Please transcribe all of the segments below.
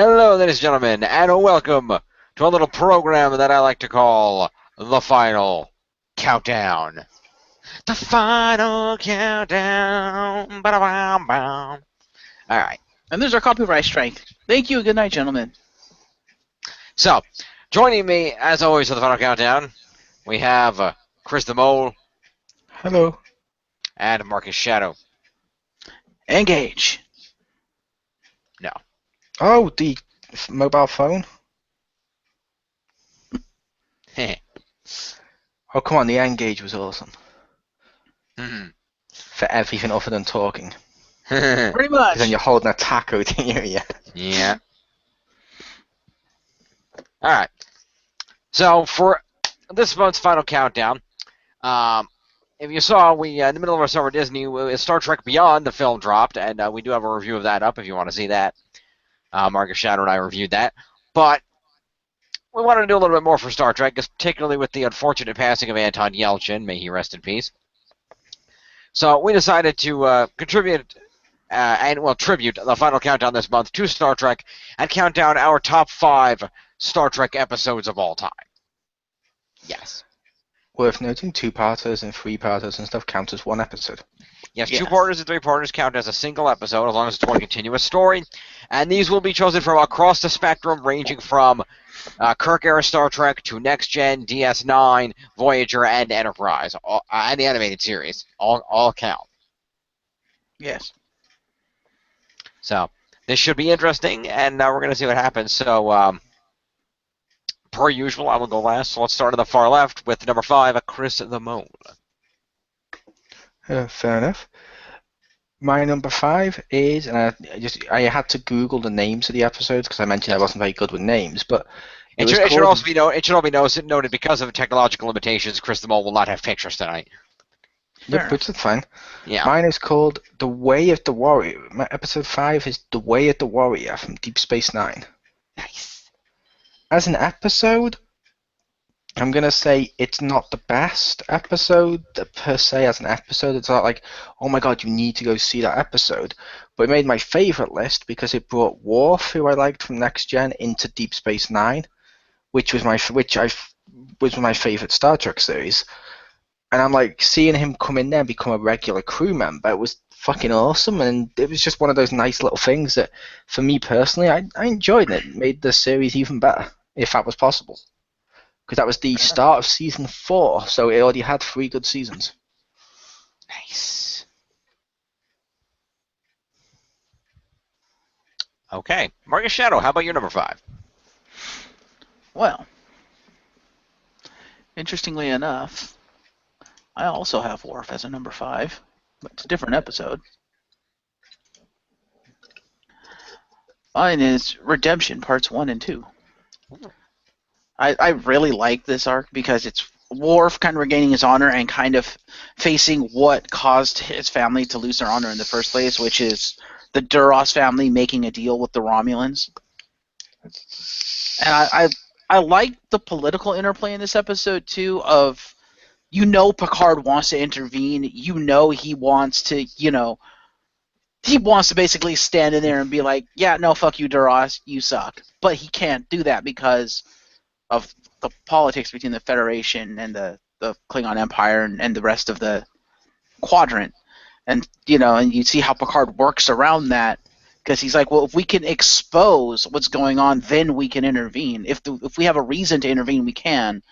Hello, ladies and gentlemen, and welcome to a little program that I like to call The Final Countdown. The Final Countdown. Ba-da-bam-bam. All right. And there's our copyright strike. Thank you. Good night, gentlemen. So, joining me, as always, for The Final Countdown, we have Chriz the Mole. Hello. And Marcus Shadow. Engage. No. Oh, the mobile phone? Oh, come on, the Engage was awesome. For everything other than talking. Pretty much. Then you're holding a taco, didn't you? Yeah. Yeah. All right. So, for this month's Final Countdown, if you saw, we in the middle of our summer Disney, Star Trek Beyond, the film dropped, and we do have a review of that up if you want to see that. Marcus Shadow and I reviewed that. But we wanted to do a little bit more for Star Trek, particularly with the unfortunate passing of Anton Yelchin. May he rest in peace. So we decided to tribute the Final Countdown this month to Star Trek and count down our top 5 Star Trek episodes of all time. Yes. Worth noting, 2-parters and 3-parters and stuff count as one episode. Yes, 2-parters and 3-parters count as a single episode as long as it's one continuous story. And these will be chosen from across the spectrum, ranging from Kirk-era Star Trek to Next Gen, DS9, Voyager, and Enterprise, and the animated series. All count. Yes. So, this should be interesting, and we're going to see what happens. So, per usual, I will go last. So let's start on the far left with number 5, Chriz the Mole. Fair enough. My number 5 is, and I had to Google the names of the episodes because I mentioned I wasn't very good with names, but it should all be noted because of technological limitations. Chriz the Mole will not have pictures tonight. Yep, which is fine. Yeah. Mine is called The Way of the Warrior. My episode 5 is The Way of the Warrior from Deep Space Nine. Nice. As an episode, I'm going to say it's not the best episode per se as an episode. It's not like, oh my god, you need to go see that episode. But it made my favorite list because it brought Worf, who I liked from Next Gen, into Deep Space Nine, which was my favorite Star Trek series. And I'm like, seeing him come in there and become a regular crew member, it was fucking awesome. And it was just one of those nice little things that, for me personally, I enjoyed it. It made the series even better, if that was possible. Because that was the start of season 4, so it already had 3 good seasons. Nice. Okay. Marcus Shadow, how about your number 5? Well, interestingly enough, I also have Worf as a number 5, but it's a different episode. Mine is Redemption, Parts 1 and 2. I really like this arc because it's Worf kind of regaining his honor and kind of facing what caused his family to lose their honor in the first place, which is the Duras family making a deal with the Romulans. And I like the political interplay in this episode, too, of, Picard wants to intervene. He wants to, he wants to basically stand in there and be like, yeah, no, fuck you, Duras, you suck. But he can't do that because of the politics between the Federation and the Klingon Empire and the rest of the Quadrant. And, and you see how Picard works around that, because he's like, well, if we can expose what's going on, then we can intervene. If we have a reason to intervene, we can.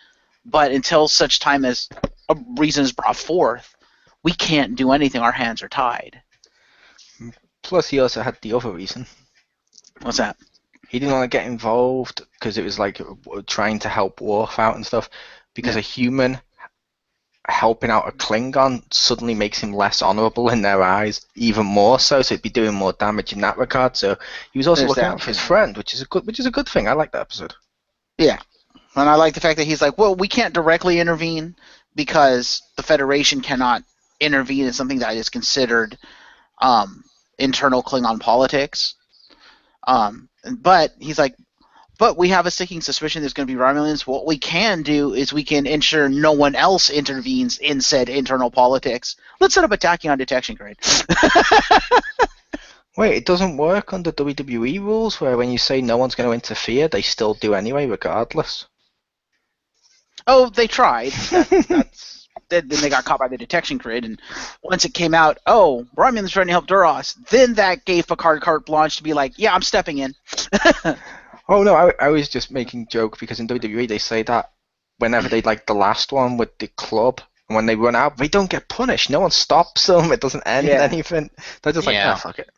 But until such time as a reason is brought forth, we can't do anything. Our hands are tied. Plus, he also had the other reason. What's that? He didn't want to get involved because it was like trying to help Worf out and stuff. Because a human helping out a Klingon suddenly makes him less honorable in their eyes, even more so. So he'd be doing more damage in that regard. So he was also looking out for his friend, which is a good thing. I like that episode. Yeah, and I like the fact that he's like, well, we can't directly intervene because the Federation cannot intervene in something that is considered internal Klingon politics. But he's like, but we have a sticking suspicion there's going to be Romulans. What we can do is we can ensure no one else intervenes in said internal politics. Let's set up a tachyon detection grid. Wait, it doesn't work under WWE rules where when you say no one's going to interfere, they still do anyway, regardless. Oh, they tried. Then they got caught by the detection grid, and once it came out, oh, Romulan's trying to help Duras, then that gave Picard carte blanche to be like, yeah, I'm stepping in. Oh no, I was just making joke because in WWE they say that whenever they like the last one with the club, and when they run out, they don't get punished. No one stops them. It doesn't end Yeah. anything. They're just like, Yeah. ah, fuck it.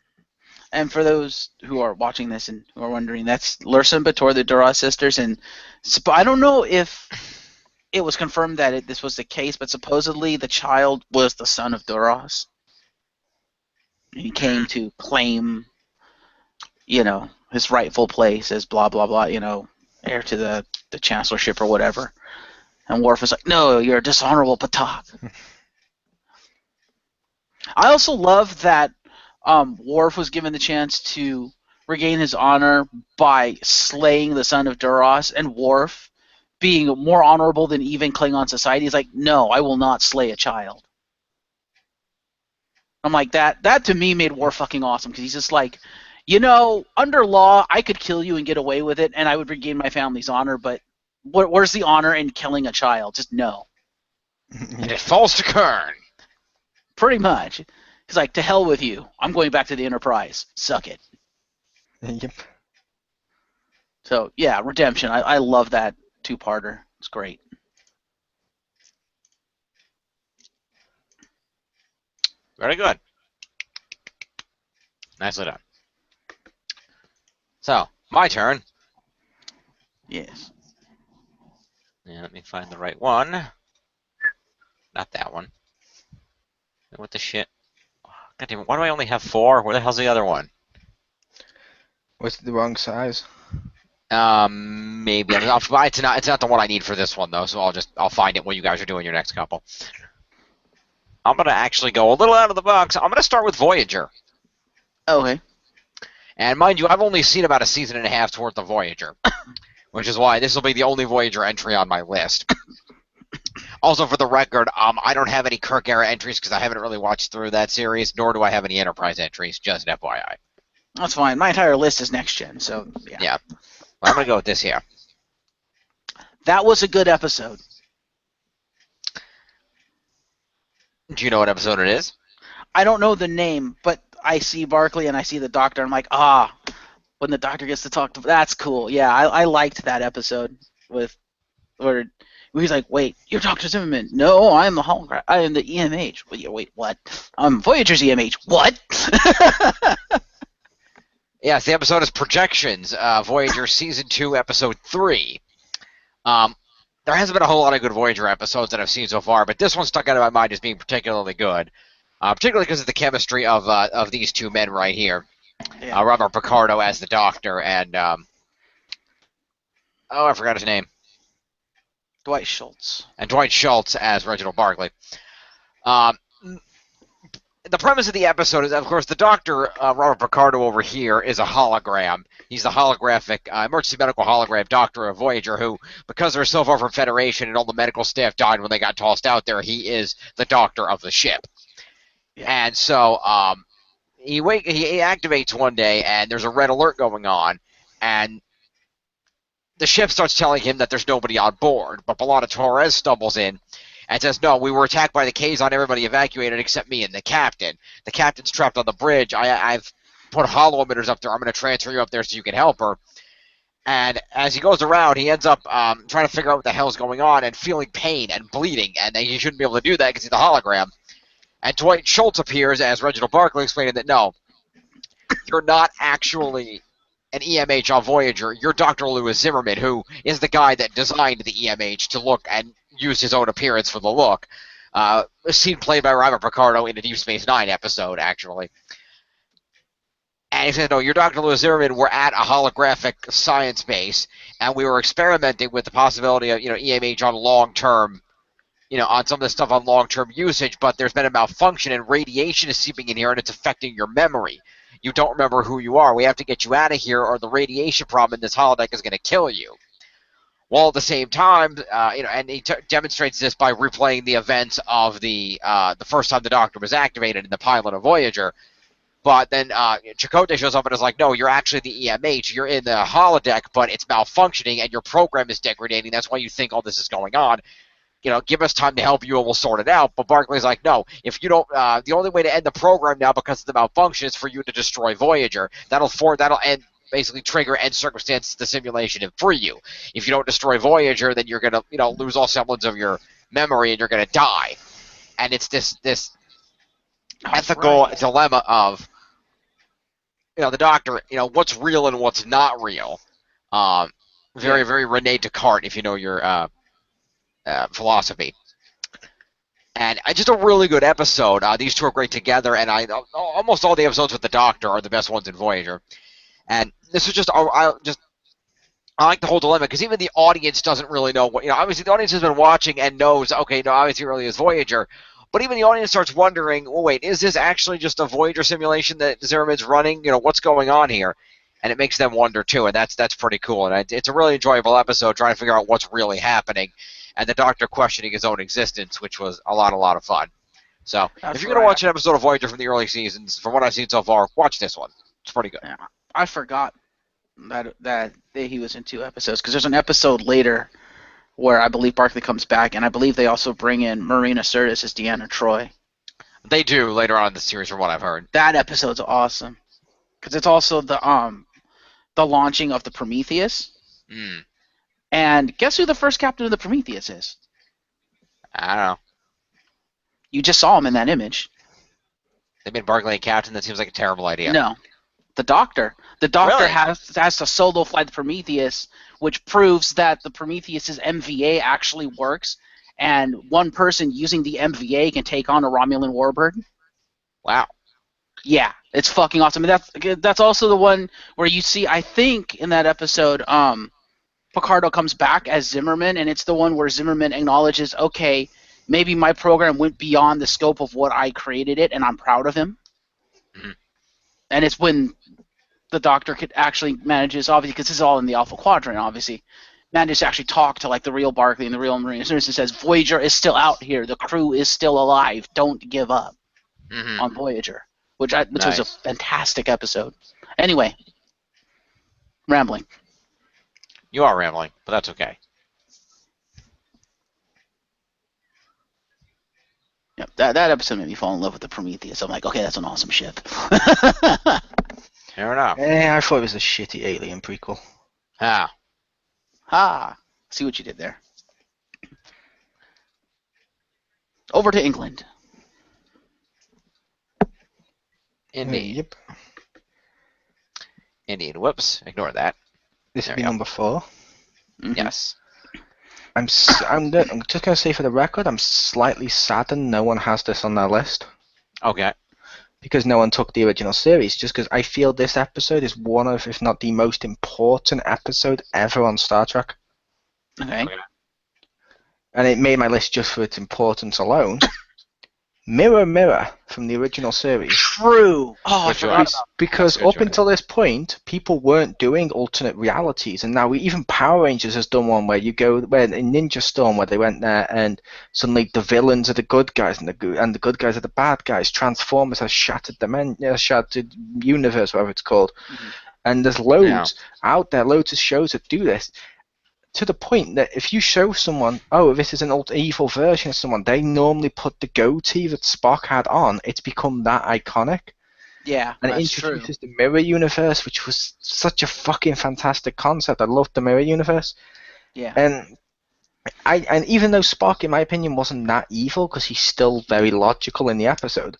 And for those who are watching this and who are wondering, that's Lursa and Bator, the Duras sisters, and I don't know if it was confirmed that this was the case, but supposedly the child was the son of Duras. And he came to claim, his rightful place as blah, blah, blah, heir to the chancellorship or whatever. And Worf was like, no, you're a dishonorable Patak. I also love that Worf was given the chance to regain his honor by slaying the son of Duras, and Worf, being more honorable than even Klingon society, is like, no, I will not slay a child. I'm like, that to me made Worf fucking awesome, because he's just like, under law, I could kill you and get away with it, and I would regain my family's honor, but where's the honor in killing a child? Just no. And it falls to Kern. Pretty much. He's like, to hell with you. I'm going back to the Enterprise. Suck it. Yep. So, yeah, Redemption. I love that two-parter. It's great. Very good. Nicely done. So, my turn. Yes. Yeah, let me find the right one. Not that one. What the shit? God damn it, why do I only have 4? Where the hell's the other one? Was it the wrong size? Maybe. It's not the one I need for this one, though, so I'll find it when you guys are doing your next couple. I'm going to actually go a little out of the box. I'm going to start with Voyager. Okay. And mind you, I've only seen about a season and a half's worth of Voyager, which is why this will be the only Voyager entry on my list. Also, for the record, I don't have any Kirk-era entries because I haven't really watched through that series, nor do I have any Enterprise entries, just FYI. That's fine. My entire list is next gen, so yeah. Yeah. Well, I'm going to go with this here. That was a good episode. Do you know what episode it is? I don't know the name, but I see Barclay and I see the Doctor. I'm like, when the Doctor gets to talk to... That's cool. Yeah, I liked that episode where he's like, wait, you're Dr. Zimmerman. No, I'm the hologram. I am the EMH. Wait, what? I'm Voyager's EMH. What? Yes, the episode is Projections, Voyager Season 2, Episode 3. There hasn't been a whole lot of good Voyager episodes that I've seen so far, but this one stuck out of my mind as being particularly good. Particularly because of the chemistry of these two men right here. Yeah. Robert Picardo as the Doctor, and... I forgot his name. Dwight Schultz. And Dwight Schultz as Reginald Barclay. The premise of the episode is, of course, the Doctor, Robert Picardo over here, is a hologram. He's the holographic, emergency medical hologram doctor of Voyager who, because they're so far from Federation and all the medical staff died when they got tossed out there, he is the doctor of the ship. Yeah. And so he activates one day, and there's a red alert going on, and the ship starts telling him that there's nobody on board, but Bellotta Torres stumbles in and says, no, we were attacked by the Kazon, everybody evacuated except me and the captain. The captain's trapped on the bridge. I've put hollow emitters up there. I'm going to transfer you up there so you can help her. And as he goes around, he ends up trying to figure out what the hell's going on and feeling pain and bleeding, and he shouldn't be able to do that because he's a hologram. And Dwight Schultz appears as Reginald Barclay, explaining that, no, you're not actually an EMH on Voyager. You're Dr. Lewis Zimmerman, who is the guy that designed the EMH to look and use his own appearance for the look. A scene played by Robert Picardo in a Deep Space Nine episode, actually. And he said, no, you're Dr. Lewis Zimmerman. We're at a holographic science base, and we were experimenting with the possibility of, EMH on long-term, on some of this stuff on long-term usage, but there's been a malfunction, and radiation is seeping in here, and it's affecting your memory. You don't remember who you are. We have to get you out of here, or the radiation problem in this holodeck is going to kill you. Well, at the same time, and he demonstrates this by replaying the events of the first time the Doctor was activated in the pilot of Voyager. But then Chakotay shows up and is like, no, you're actually the EMH. You're in the holodeck, but it's malfunctioning and your program is degrading. That's why you think all this is going on. Give us time to help you and we'll sort it out. But Barclay's like, no, if you don't, the only way to end the program now because of the malfunction is for you to destroy Voyager. That'll end, basically trigger end circumstance the simulation and free you. If you don't destroy Voyager, then you're gonna, lose all semblance of your memory and you're gonna die. And it's this ethical dilemma of, the Doctor, what's real and what's not real. Very, very Rene Descartes, if you know your philosophy. And just a really good episode. These two are great together, and almost all the episodes with the Doctor are the best ones in Voyager. And this is I like the whole dilemma, because even the audience doesn't really know what, obviously the audience has been watching and knows, okay, no, obviously it really is Voyager, but even the audience starts wondering, well, wait, is this actually just a Voyager simulation that Zimmerman's running? What's going on here? And it makes them wonder too, and that's pretty cool. And it's a really enjoyable episode trying to figure out what's really happening, and the Doctor questioning his own existence, which was a lot of fun. So if you're going to watch an episode of Voyager from the early seasons, from what I've seen so far, watch this one. It's pretty good. Yeah, I forgot that he was in 2 episodes, because there's an episode later where I believe Barclay comes back, and I believe they also bring in Marina Sirtis as Deanna Troi. They do later on in the series, from what I've heard. That episode's awesome, because it's also the launching of the Prometheus. Mm. And guess who the first captain of the Prometheus is? I don't know. You just saw him in that image. They made Barclay a captain? That seems like a terrible idea. No. The Doctor. The Doctor Really? has to solo fly the Prometheus, which proves that the Prometheus's MVA actually works, and one person using the MVA can take on a Romulan warbird. Wow. Yeah, it's fucking awesome. And that's also the one where you see, I think, in that episode, Picardo comes back as Zimmerman, and it's the one where Zimmerman acknowledges, okay, maybe my program went beyond the scope of what I created it, and I'm proud of him. Mm-hmm. And it's when the Doctor actually manages, obviously, because this is all in the Alpha Quadrant, obviously, manages to actually talk to like the real Barclay and the real Marina Sirtis and says, Voyager is still out here. The crew is still alive. Don't give up on Voyager, which was a fantastic episode. Anyway, rambling. You are rambling, but that's okay. Yep, that episode made me fall in love with the Prometheus. I'm like, okay, that's an awesome ship. Fair enough. I thought it was a shitty Alien prequel. Ah. See what you did there. Over to England. Indeed. Yep. Indeed. Whoops. Ignore that. This There will be we go. number 4. Mm-hmm. Yes. I'm just going to say for the record, I'm slightly saddened no one has this on their list. Okay. Because no one took the original series, just because I feel this episode is one of, if not the most important episode ever on Star Trek. Okay. And it made my list just for its importance alone. Mirror, Mirror from the original series. True. Oh, I forgot about Because That's good up choice. until this point, people weren't doing alternate realities, and now even Power Rangers has done one where you go, where in Ninja Storm, where they went there, and suddenly the villains are the good guys, and the good guys are the bad guys. Transformers has shattered shattered universe, whatever it's called, and there's loads out there, loads of shows that do this. To the point that if you show someone, oh, this is an old evil version of someone, they normally put the goatee that Spock had on. It's become that iconic. Yeah, And it that's true. introduces the Mirror Universe, which was such a fucking fantastic concept. I loved the Mirror Universe. Yeah. And even though Spock, in my opinion, wasn't that evil, because he's still very logical in the episode,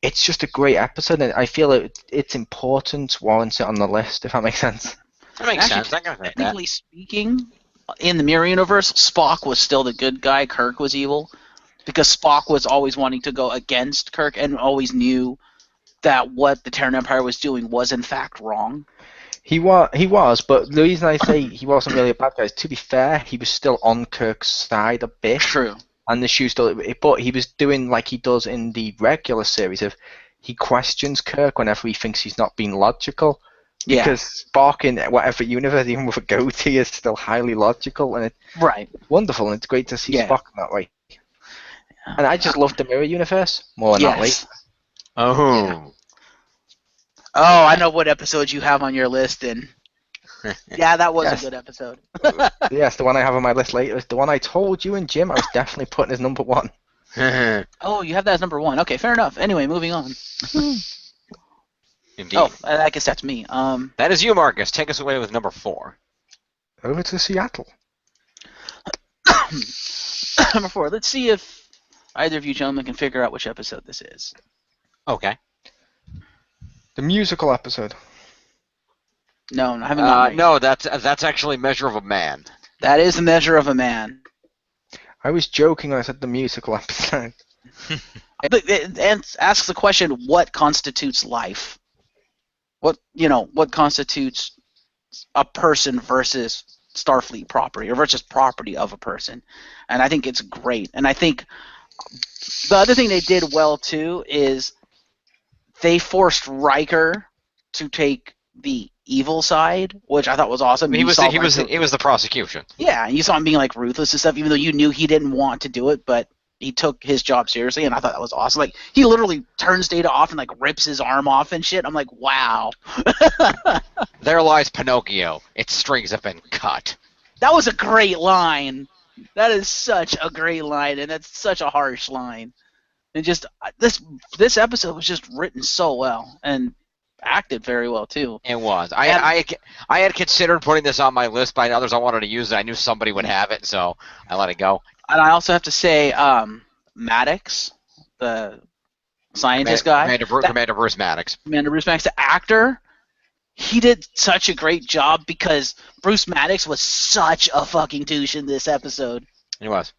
it's just a great episode, and I feel its importance warrants it on the list, if that makes sense. That makes Actually, sense. I can agree with that. Technically speaking, in the Mirror Universe, Spock was still the good guy, Kirk was evil, because Spock was always wanting to go against Kirk and always knew that what the Terran Empire was doing was in fact wrong. He was, but the reason I say he wasn't really a bad guy is, to be fair, he was still on Kirk's side a bit. True. And the shoe still, but he was doing like he does in the regular series of, he questions Kirk whenever he thinks he's not being logical. Yeah. Because Spock in whatever universe, even with a goatee, is still highly logical, and it's Right. wonderful, and it's great to see Spock in that way. And I just love the Mirror Universe more than that. Yes. Oh. Oh, I know what episode you have on your list, and yeah, that was Yes. a good episode. Yes, the one I have on my list later is the one I told you and Jim I was definitely putting as number one. Oh, you have that as number one. Okay, fair enough. Anyway, moving on. Indeed. Oh, I guess that's me. That is you, Marcus. Take us away with number 4. Over to Seattle. Number 4. Let's see if either of you gentlemen can figure out which episode this is. Okay. The musical episode. No, I haven't gotten there yet. No, that's actually Measure of a Man. That is the Measure of a Man. I was joking when I said the musical episode. It asks the question, what constitutes life? What constitutes a person versus Starfleet property, or versus property of a person? And I think it's great. And I think the other thing they did well too is they forced Riker to take the evil side, which I thought was awesome. He was the prosecution. Yeah, and you saw him being like ruthless and stuff, even though you knew he didn't want to do it, but he took his job seriously, and I thought that was awesome. Like, he literally turns Data off and like rips his arm off and shit. I'm like, wow. There lies Pinocchio. Its strings have been cut. That was a great line. That is such a great line, and that's such a harsh line. And just this episode was just written so well and acted very well too. It was. I had considered putting this on my list by others I wanted to use it. I knew somebody would have it, so I let it go. And I also have to say, Maddox, the scientist guy, Commander Bruce Maddox. Commander Bruce Maddox, the actor, he did such a great job because Bruce Maddox was such a fucking douche in this episode. He was.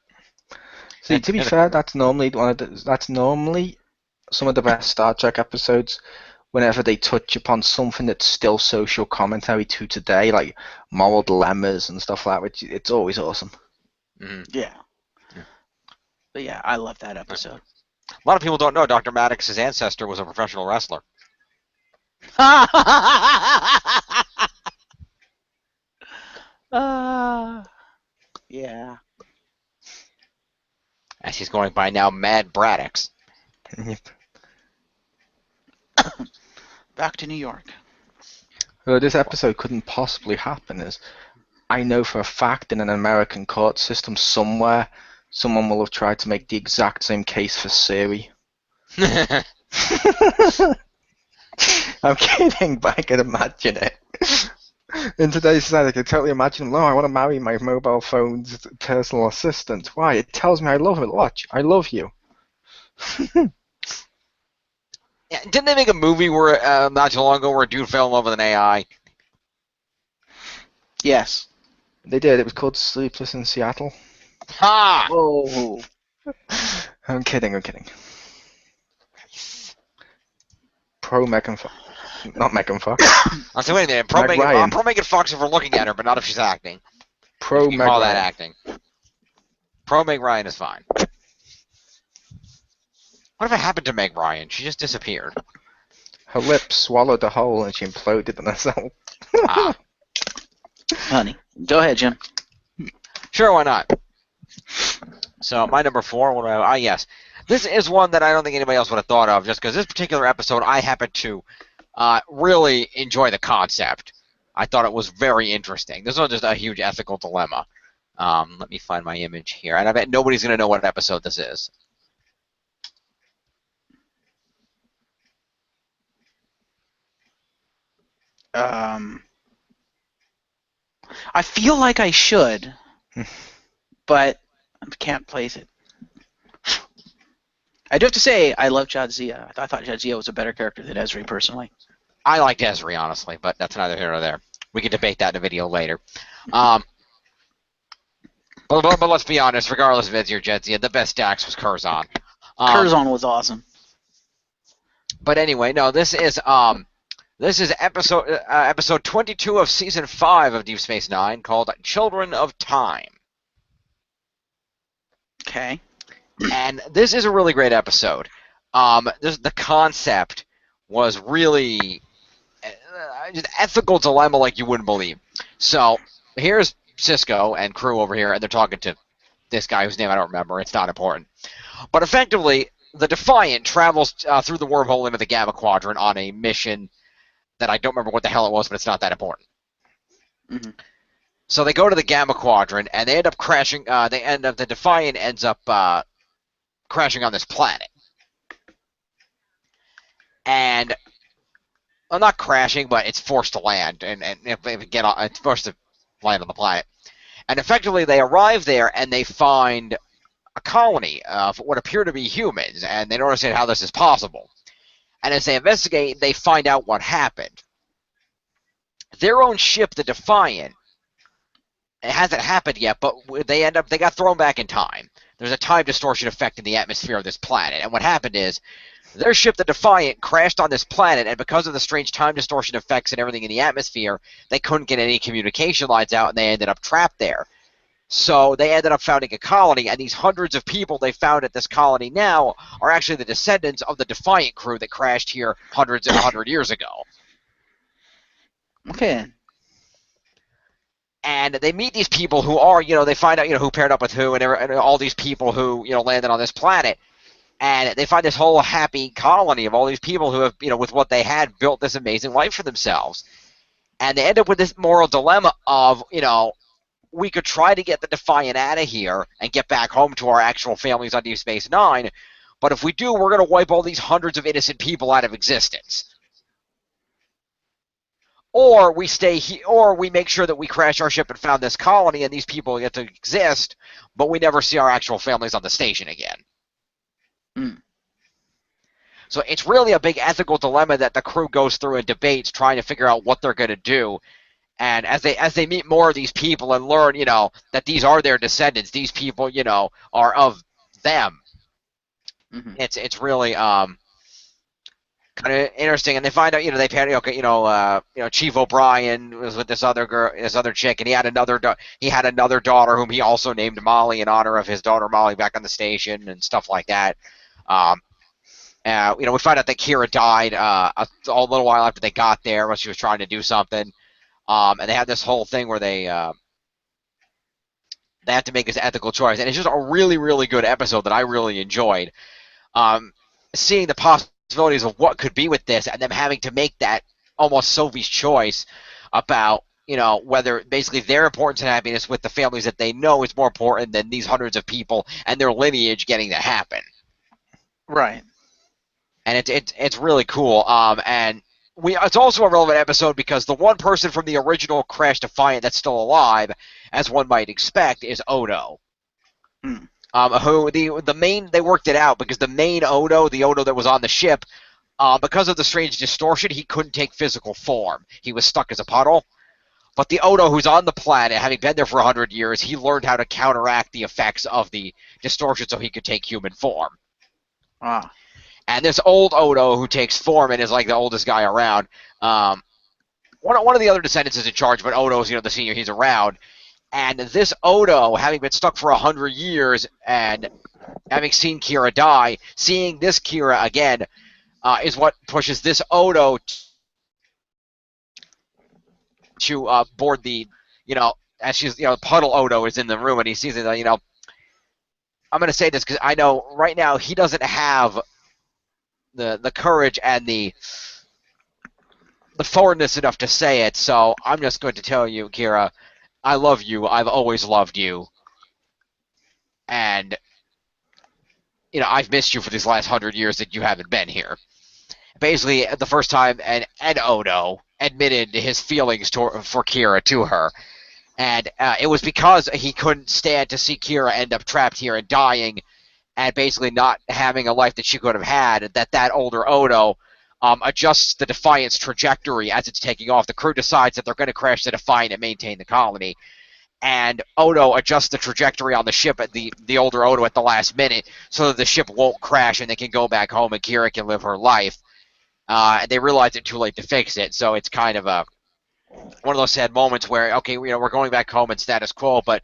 See, to be fair, that's normally some of the best Star Trek episodes. Whenever they touch upon something that's still social commentary to today, like moral dilemmas and stuff like that, which it's always awesome. Mm-hmm. Yeah. But yeah, I love that episode. A lot of people don't know Dr. Maddox's ancestor was a professional wrestler. Yeah. As he's going by now, Mad Braddox. Back to New York. Well, this episode couldn't possibly happen, as I know for a fact in an American court system somewhere, someone will have tried to make the exact same case for Siri. I'm kidding, but I can imagine it. In today's society, I can totally imagine, I want to marry my mobile phone's personal assistant. Why? It tells me I love it. Watch, I love you. Yeah, didn't they make a movie where not too long ago where a dude fell in love with an AI? Yes. They did. It was called Sleepless in Seattle. Ha! Oh. I'm kidding. Pro Megan Fox. Not Megan Fox. I'll say, wait a minute. Pro Meg Megan, Ryan. pro Megan Fox if we're looking at her, but not if she's acting. Pro You can Meg call Ryan. that acting. Pro Meg Ryan is fine. What if it happened to Meg Ryan? She just disappeared. Her lips swallowed a hole and she imploded on herself. Ah. Honey. Go ahead, Jim. Sure, why not? So, my number 4, what do I yes. This is one that I don't think anybody else would have thought of, just because this particular episode, I happen to really enjoy the concept. I thought it was very interesting. This was just a huge ethical dilemma. Let me find my image here. And I bet nobody's going to know what episode this is. I feel like I should, but I can't place it. I do have to say, I love Jadzia. I thought Jadzia was a better character than Ezri, personally. I liked Ezri, honestly, but that's neither here nor there. We can debate that in a video later. But let's be honest, regardless of Ezri or Jadzia, the best Dax was Curzon. Curzon was awesome. But anyway, no, this is episode 22 of season 5 of Deep Space Nine, called Children of Time. Okay. And this is a really great episode. The concept was really just ethical dilemma like you wouldn't believe. So here's Cisco and crew over here, and they're talking to this guy whose name I don't remember. It's not important. But effectively, the Defiant travels through the wormhole into the Gamma Quadrant on a mission that I don't remember what the hell it was, but it's not that important. Mm-hmm. So they go to the Gamma Quadrant, and they end up crashing. The Defiant ends up crashing on this planet, and well, not crashing, but it's forced to land, and it's forced to land on the planet. And effectively, they arrive there, and they find a colony of what appear to be humans, and they don't understand how this is possible. And as they investigate, they find out what happened. Their own ship, the Defiant, it hasn't happened yet, but they got thrown back in time. There's a time distortion effect in the atmosphere of this planet, and what happened is their ship, the Defiant, crashed on this planet, and because of the strange time distortion effects and everything in the atmosphere, they couldn't get any communication lines out, and they ended up trapped there. So they ended up founding a colony, and these hundreds of people they found at this colony now are actually the descendants of the Defiant crew that crashed here hundreds and 100 years ago. Okay. And they meet these people who are, they find out, who paired up with who, and all these people who, landed on this planet. And they find this whole happy colony of all these people who have, with what they had, built this amazing life for themselves. And they end up with this moral dilemma of, we could try to get the Defiant out of here and get back home to our actual families on Deep Space Nine, but if we do, we're going to wipe all these hundreds of innocent people out of existence. Or we stay here, or we make sure that we crash our ship and found this colony, and these people get to exist, but we never see our actual families on the station again. Mm. So it's really a big ethical dilemma that the crew goes through and debates, trying to figure out what they're going to do. And as they meet more of these people and learn, that these are their descendants, these people, are of them. Mm-hmm. It's really kind of interesting, and they find out, they've had, Chief O'Brien was with this other girl, this other chick, and he had another daughter whom he also named Molly in honor of his daughter Molly back on the station and stuff like that. We find out that Kira died a little while after they got there when she was trying to do something, and they had this whole thing where they have to make this ethical choice, and it's just a really, really good episode that I really enjoyed. Seeing the possibilities of what could be with this, and them having to make that almost Sophie's choice about, whether basically their importance and happiness with the families that they know is more important than these hundreds of people and their lineage getting to happen. Right. And it's really cool. And it's also a relevant episode because the one person from the original Crash Defiant that's still alive, as one might expect, is Odo. Hmm. Who they worked it out because the main Odo, the Odo that was on the ship, because of the strange distortion, he couldn't take physical form. He was stuck as a puddle. But the Odo who's on the planet, having been there for 100 years, he learned how to counteract the effects of the distortion so he could take human form. Ah. And this old Odo who takes form and is like the oldest guy around. One of the other descendants is in charge, but Odo's the senior. He's around. And this Odo, having been stuck for 100 years and having seen Kira die, seeing this Kira again is what pushes this Odo to board the, as she's, Puddle Odo is in the room and he sees it, I'm going to say this because I know right now he doesn't have the courage and the forwardness enough to say it, so I'm just going to tell you, Kira, I love you. I've always loved you. And, I've missed you for these last 100 years that you haven't been here. Basically, the first time Ed Odo admitted his feelings for Kira to her. And it was because he couldn't stand to see Kira end up trapped here and dying and basically not having a life that she could have had, that older Odo adjusts the Defiant's trajectory as it's taking off. The crew decides that they're going to crash the Defiant and maintain the colony. And Odo adjusts the trajectory on the ship at the older Odo at the last minute so that the ship won't crash and they can go back home and Kira can live her life. And they realize it's too late to fix it, so it's kind of one of those sad moments where, okay, we're going back home in status quo, but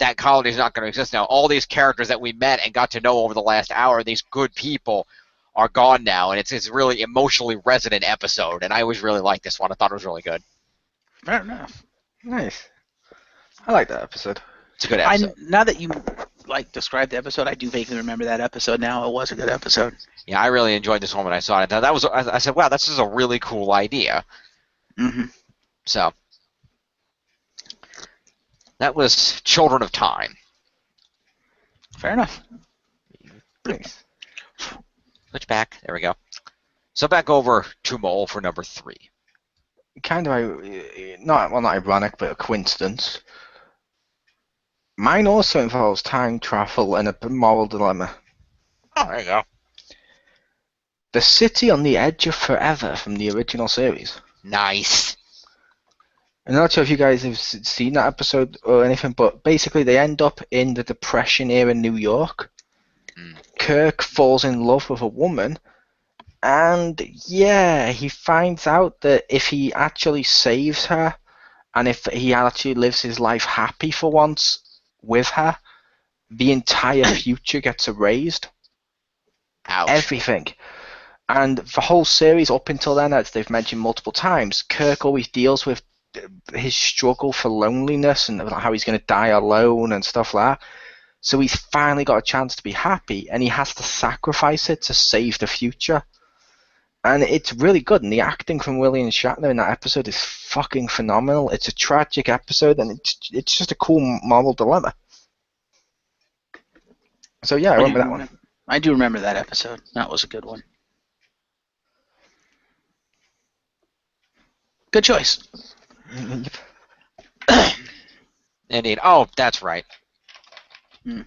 that colony is not going to exist now. All these characters that we met and got to know over the last hour, these good people, are gone now, and it's a really emotionally resonant episode, and I always really liked this one. I thought it was really good. Fair enough. Nice. I like that episode. It's a good episode. Now that you described the episode, I do vaguely remember that episode now. It was a good episode. Yeah, I really enjoyed this one when I saw it. I said, wow, this is a really cool idea. Mm-hmm. So that was Children of Time. Fair enough. Nice. Switch back. There we go. So back over to Mole for number 3. Kind of not ironic, but a coincidence. Mine also involves time travel and a moral dilemma. Oh, there you go. The City on the Edge of Forever from the original series. Nice. I'm not sure if you guys have seen that episode or anything, but basically they end up in the Depression era New York. Kirk falls in love with a woman, and yeah, he finds out that if he actually saves her, and if he actually lives his life happy for once with her, the entire future gets erased. Ouch. Everything. And the whole series up until then, as they've mentioned multiple times, Kirk always deals with his struggle for loneliness and how he's going to die alone and stuff like that. So he's finally got a chance to be happy, and he has to sacrifice it to save the future. And it's really good, and the acting from William Shatner in that episode is fucking phenomenal. It's a tragic episode, and it's just a cool moral dilemma. So yeah, I remember that one. I do remember that episode. That was a good one. Good choice. Indeed. Oh, that's right. Hmm.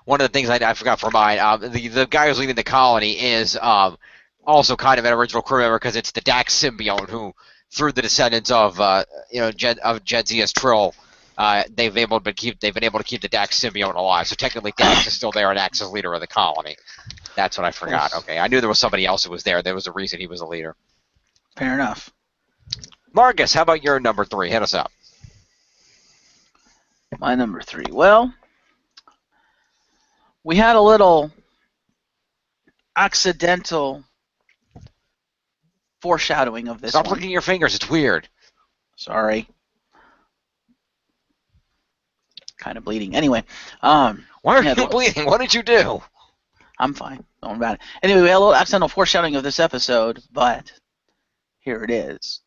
One of the things I forgot for mine, the guy who's leading the colony is also kind of an original crew member because it's the Dax symbiote who, through the descendants of Jedzia's Trill, they've been able to keep the Dax symbiote alive. So technically, Dax is still there and acts as leader of the colony. That's what I forgot. Okay, I knew there was somebody else who was there. There was a reason he was a leader. Fair enough. Marcus, how about your number 3? Hit us up. My number 3. Well, we had a little accidental foreshadowing of this. Stop one. looking at your fingers. It's weird. Sorry. Kind of bleeding. Anyway. Why are you bleeding? What did you do? I'm fine. Don't worry about it. Anyway, we had a little accidental foreshadowing of this episode, but here it is.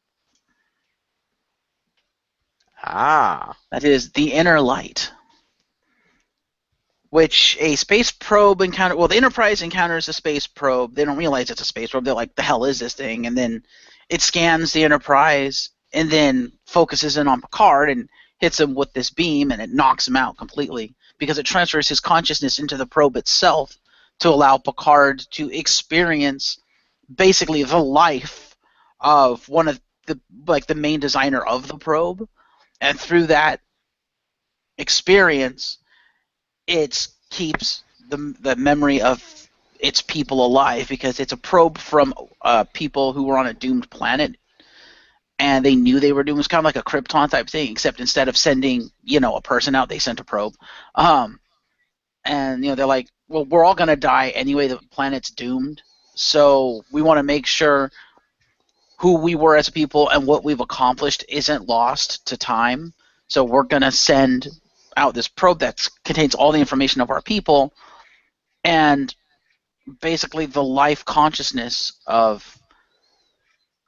That is the Inner Light, which a space probe encounter. Well, the Enterprise encounters a space probe. They don't realize it's a space probe. They're like, "The hell is this thing?" And then it scans the Enterprise and then focuses in on Picard and hits him with this beam, and it knocks him out completely because it transfers his consciousness into the probe itself to allow Picard to experience basically the life of one of the main designer of the probe. And through that experience, it keeps the memory of its people alive because it's a probe from people who were on a doomed planet, and they knew they were doomed. It was kind of like a Krypton type thing, except instead of sending a person out, they sent a probe. And they're like, well, we're all gonna die anyway. The planet's doomed, so we want to make sure who we were as a people and what we've accomplished isn't lost to time. So we're going to send out this probe that contains all the information of our people and basically the life consciousness of,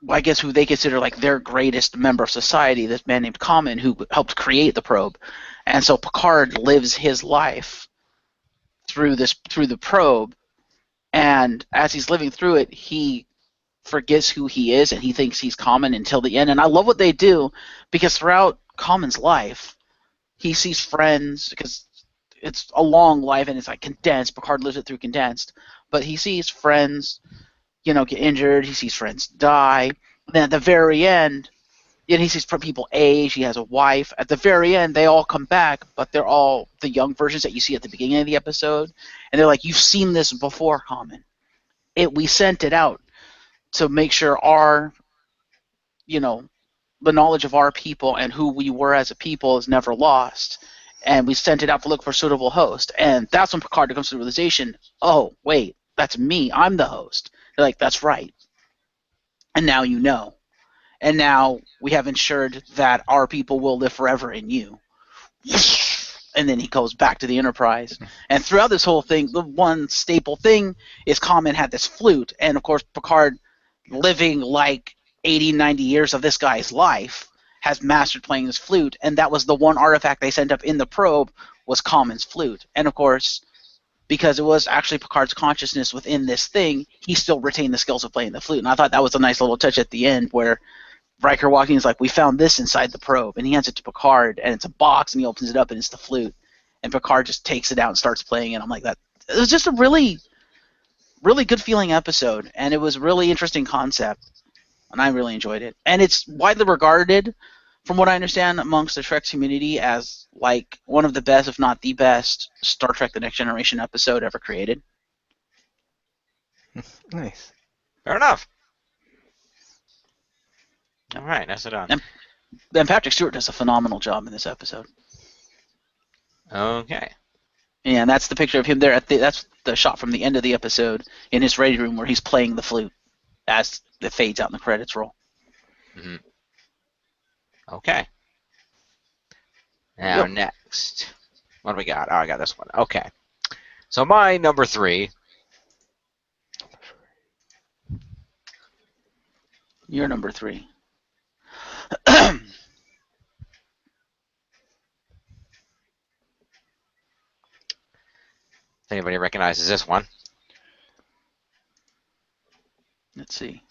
I guess, who they consider like their greatest member of society, this man named Common, who helped create the probe. And so Picard lives his life through the probe, and as he's living through it, he forgets who he is, and he thinks he's Common until the end. And I love what they do, because throughout Common's life, he sees friends, because it's a long life and it's like condensed. Picard lives it through condensed, but he sees friends, get injured. He sees friends die. And then at the very end, he sees people age. He has a wife. At the very end, they all come back, but they're all the young versions that you see at the beginning of the episode, and they're like, "You've seen this before, Common. We sent it out to make sure our, the knowledge of our people and who we were as a people is never lost. And we sent it out to look for a suitable host." And that's when Picard comes to the realization, oh, wait, that's me. I'm the host. They're like, that's right. And now you know. And now we have ensured that our people will live forever in you. And then he goes back to the Enterprise. And throughout this whole thing, the one staple thing is Common had this flute. And, of course, Picard, living like 80, 90 years of this guy's life, has mastered playing his flute, and that was the one artifact they sent up in the probe was Common's flute. And of course, because it was actually Picard's consciousness within this thing, he still retained the skills of playing the flute. And I thought that was a nice little touch at the end where Riker walking is like, we found this inside the probe, and he hands it to Picard, and it's a box, and he opens it up, and it's the flute. And Picard just takes it out and starts playing it. I'm like, that. It was just a really, really good feeling episode, and it was a really interesting concept, and I really enjoyed it. And it's widely regarded, from what I understand, amongst the Trek community as like one of the best, if not the best, Star Trek: The Next Generation episode ever created. Nice. Fair enough. All right, that's it on. And Patrick Stewart does a phenomenal job in this episode. Okay. Yeah, and that's the picture of him there. That's the shot from the end of the episode in his ready room where he's playing the flute as it fades out and the credits roll. Mm-hmm. Okay. Now next, what do we got? Oh, I got this one. Okay. So my number 3. You're number 3. If anybody recognizes this one. Let's see.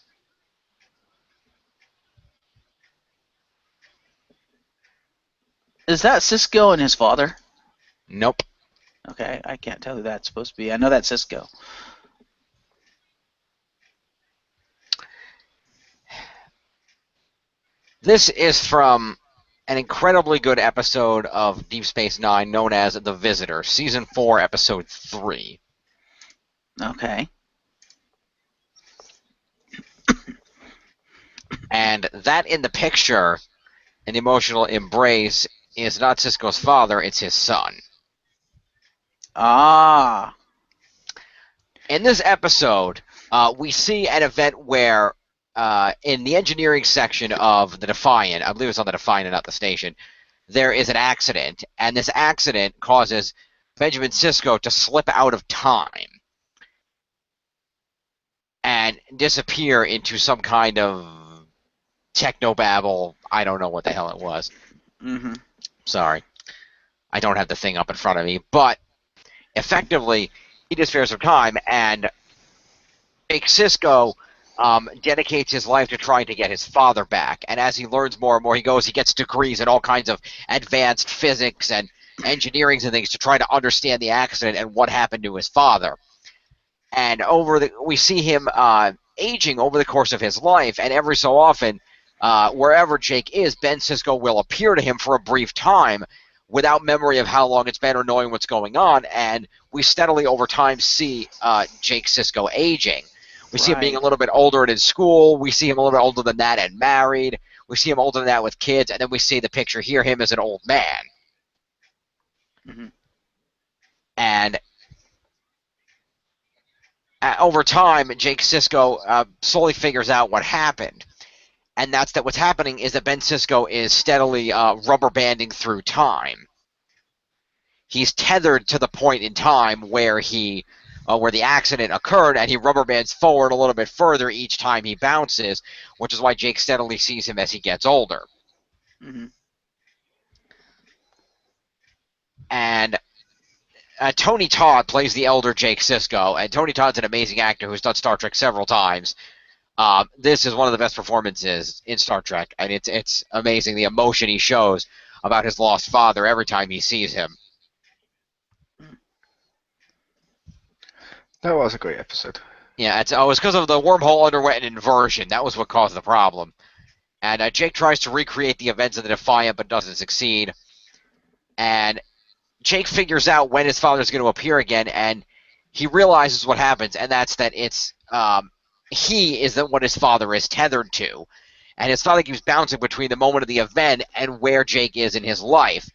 Is that Sisko and his father? Nope. Okay, I can't tell who that's supposed to be. I know that's Sisko. This is from an incredibly good episode of Deep Space Nine known as The Visitor, Season 4, Episode 3. Okay. And that in the picture, an emotional embrace, is not Sisko's father, it's his son. Ah. In this episode, we see an event where, in the engineering section of the Defiant, I believe it's on the Defiant and not the station, there is an accident, and this accident causes Benjamin Sisko to slip out of time and disappear into some kind of technobabble. I don't know what the hell it was. Mm-hmm. Sorry. I don't have the thing up in front of me, but effectively, he disappears from time, and Jake Sisko dedicates his life to trying to get his father back. And as he learns more and more, he gets degrees in all kinds of advanced physics and engineering and things to try to understand the accident and what happened to his father. And we see him aging over the course of his life, and every so often, wherever Jake is, Ben Sisko will appear to him for a brief time without memory of how long it's been or knowing what's going on, and we steadily over time see Jake Sisko aging. We see him being a little bit older in school, we see him a little bit older than that and married, we see him older than that with kids, and then we see the picture here, him as an old man. Mm-hmm. And over time, Jake Sisko slowly figures out what happened. And that's that what's happening is that Ben Sisko is steadily rubber banding through time. He's tethered to the point in time where where the accident occurred, and he rubber bands forward a little bit further each time he bounces, which is why Jake steadily sees him as he gets older. Mm-hmm. And Tony Todd plays the elder Jake Sisko, and Tony Todd's an amazing actor who's done Star Trek several times. This is one of the best performances in Star Trek, and it's amazing the emotion he shows about his lost father every time he sees him. That was a great episode. Yeah, it was because of the wormhole underwent an inversion. That was what caused the problem. And Jake tries to recreate the events of the Defiant, but doesn't succeed. And Jake figures out when his father's going to appear again, and he realizes what happens, and that's that it's he is what his father is tethered to. And his father keeps bouncing between the moment of the event and where Jake is in his life.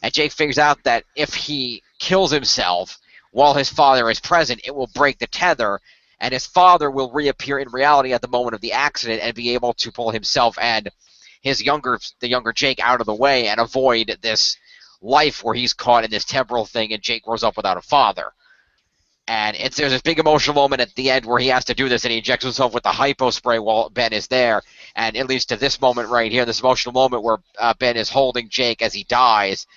And Jake figures out that if he kills himself while his father is present, it will break the tether, and his father will reappear in reality at the moment of the accident and be able to pull himself and the younger Jake out of the way and avoid this life where he's caught in this temporal thing and Jake grows up without a father. And there's this big emotional moment at the end where he has to do this, and he injects himself with the hypo spray while Ben is there. And it leads to this moment right here, this emotional moment where Ben is holding Jake as he dies.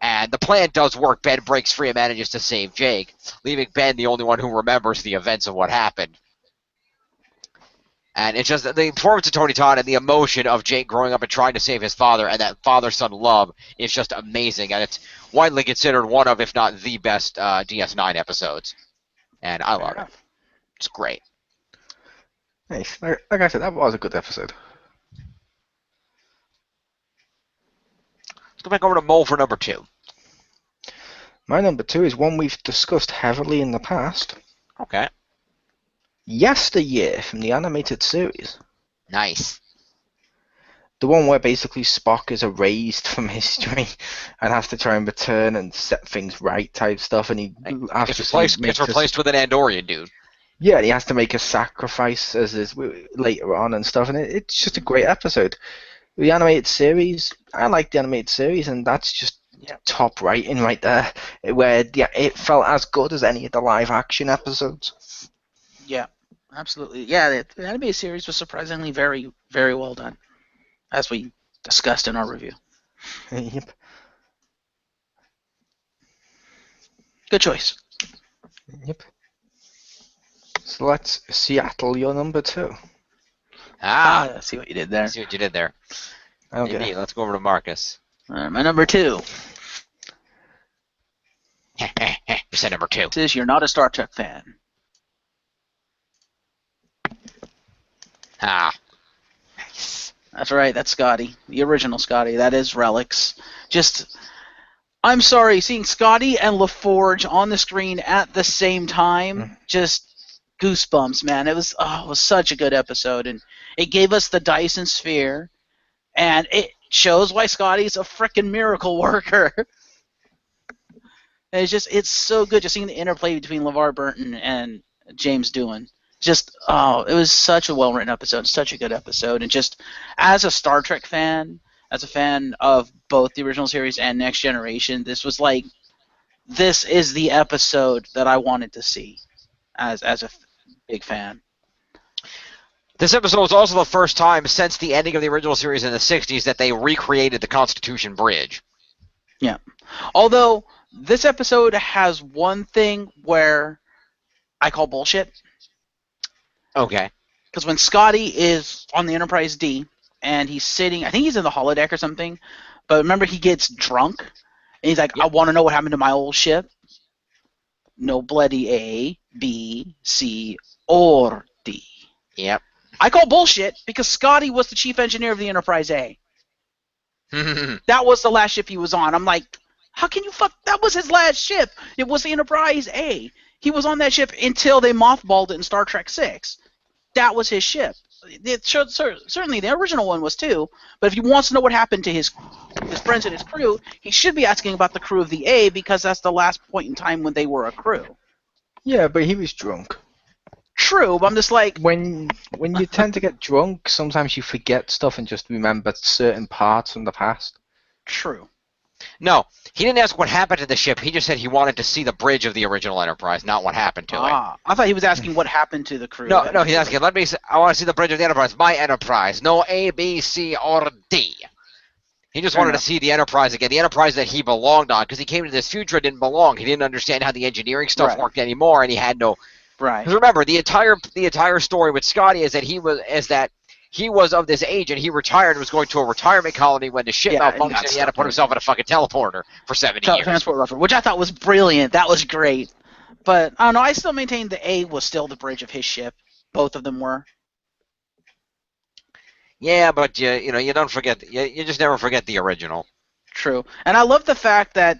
And the plan does work. Ben breaks free and manages to save Jake, leaving Ben the only one who remembers the events of what happened. And it's just the performance of Tony Todd and the emotion of Jake growing up and trying to save his father and that father-son love is just amazing. And it's widely considered one of, if not the best, DS9 episodes. And I love it. It's great. Nice. Like I said, that was a good episode. Let's go back over to Mole for number 2. My number 2 is one we've discussed heavily in the past. Okay. Yesteryear from the animated series. Nice. The one where basically Spock is erased from history and has to try and return and set things right type stuff, and he gets replaced with an Andorian dude. Yeah, and he has to make a sacrifice as is later on and stuff, and it's just a great episode. The animated series, I like the animated series, and that's just top writing right there, where it felt as good as any of the live action episodes. Yeah, absolutely. Yeah, the animated series was surprisingly very, very well done, as we discussed in our review. Yep. Good choice. Yep. So let's Seattle your number 2. I see what you did there. I see what you did there. Okay. Indeed, let's go over to Marcus. All right, my number 2. You said number 2. This is You're Not a Star Trek Fan. Nice. That's right, that's Scotty. The original Scotty. That is Relics. I'm sorry, seeing Scotty and LaForge on the screen at the same time, just goosebumps, man. It was such a good episode, and it gave us the Dyson Sphere, and it shows why Scotty's a frickin' miracle worker. And it's so good just seeing the interplay between LeVar Burton and James Doohan. It was such a well-written episode, such a good episode, and just as a Star Trek fan, as a fan of both the original series and Next Generation, this is the episode that I wanted to see as a big fan. This episode was also the first time since the ending of the original series in the 60s that they recreated the Constitution Bridge. Yeah. Although, this episode has one thing where I call bullshit. Okay. Because when Scotty is on the Enterprise D, and he's sitting, I think he's in the holodeck or something, but remember he gets drunk, and he's like, I want to know what happened to my old ship. No bloody A, B, C, or D. Yep. I call bullshit because Scotty was the chief engineer of the Enterprise A. That was the last ship he was on. I'm like, how can you that was his last ship. It was the Enterprise A. He was on that ship until they mothballed it in Star Trek VI. That was his ship. Certainly the original one was too, but if he wants to know what happened to his friends and his crew, he should be asking about the crew of the A because that's the last point in time when they were a crew. Yeah, but he was drunk. True, but I'm just like... When you tend to get drunk, sometimes you forget stuff and just remember certain parts from the past. True. No, he didn't ask what happened to the ship. He just said he wanted to see the bridge of the original Enterprise, not what happened to it. I thought he was asking what happened to the crew. No, he's asking, I want to see the bridge of the Enterprise, my Enterprise. No A, B, C, or D. He just wanted to see the Enterprise again, the Enterprise that he belonged on, because he came to this future and didn't belong. He didn't understand how the engineering stuff worked anymore, and he had no... Right. Because remember, the entire story with Scotty is that he was of this age and he retired and was going to a retirement colony when the ship malfunctioned and he had to put himself in a fucking teleporter for 70 years. Transport rougher, which I thought was brilliant. That was great. But I don't know, I still maintain the A was still the bridge of his ship. Both of them were. Yeah, but you don't forget, you just never forget the original. True. And I love the fact that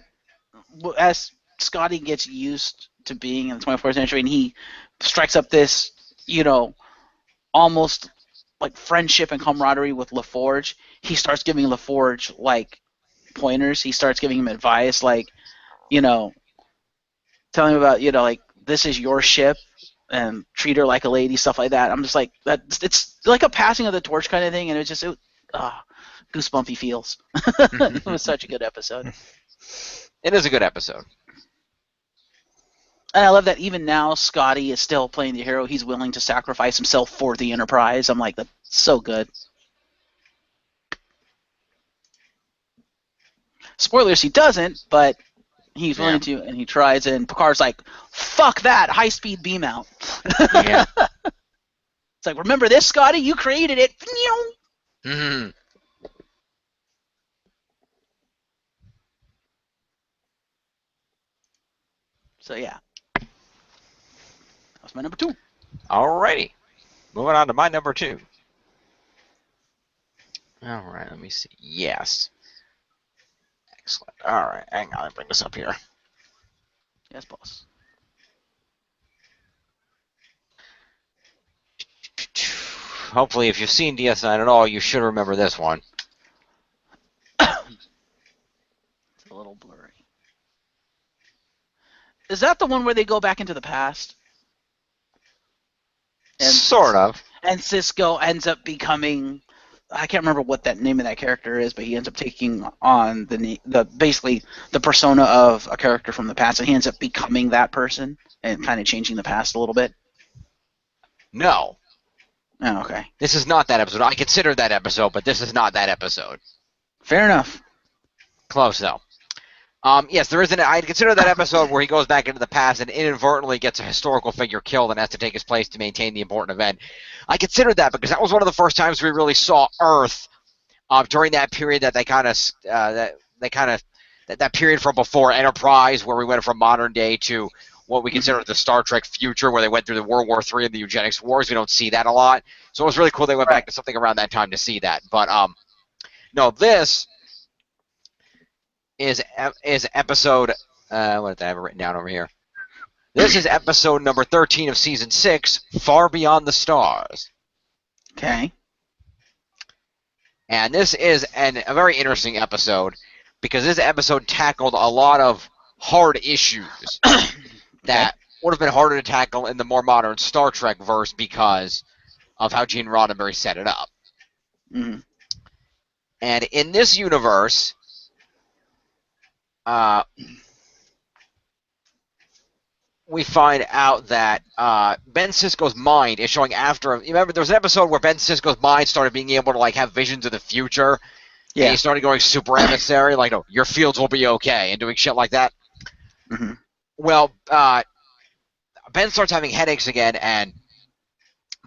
as Scotty gets used to being in the 24th century and he strikes up this, almost like friendship and camaraderie with LaForge, he starts giving LaForge like pointers. He starts giving him advice, like, telling him about, like, this is your ship and treat her like a lady, stuff like that. I'm just like, it's like a passing of the torch kind of thing, and goosebumpy feels. It was such a good episode. It is a good episode. And I love that even now Scotty is still playing the hero. He's willing to sacrifice himself for the Enterprise. I'm like, that's so good. Spoilers, he doesn't, but he's willing to, and he tries, and Picard's like, fuck that, high-speed beam out. Yeah. It's like, remember this, Scotty? You created it. Mm-hmm. So, yeah. That was my number 2. Alrighty. Moving on to my number 2. Alright, let me see. Yes. Excellent. Alright, hang on, let me bring this up here. Yes, boss. Hopefully, if you've seen DS9 at all, you should remember this one. It's a little blurry. Is that the one where they go back into the past? And Sort of. And Cisco ends up becoming, I can't remember what that name of that character is, but he ends up taking on basically the persona of a character from the past, and he ends up becoming that person and kind of changing the past a little bit. No. Oh, okay. This is not that episode. I consider that episode, but this is not that episode. Fair enough. Close, though. Yes, there is I consider that episode where he goes back into the past and inadvertently gets a historical figure killed and has to take his place to maintain the important event. I consider that because that was one of the first times we really saw Earth during that period that that period from before Enterprise, where we went from modern day to what we consider the Star Trek future, where they went through the World War III and the eugenics wars. We don't see that a lot, so it was really cool they went back to something around that time to see that. But no, this is episode. What did I have written down over here? This is episode number 13 of season 6, Far Beyond the Stars. Okay. And this is a very interesting episode because this episode tackled a lot of hard issues that would have been harder to tackle in the more modern Star Trek verse because of how Gene Roddenberry set it up. Mm-hmm. And in this universe, we find out that Ben Sisko's mind is showing after him. You remember there was an episode where Ben Sisko's mind started being able to have visions of the future. Yeah. And he started going super emissary, like, "Oh, your fields will be okay," and doing shit like that. Mm-hmm. Well, Ben starts having headaches again, and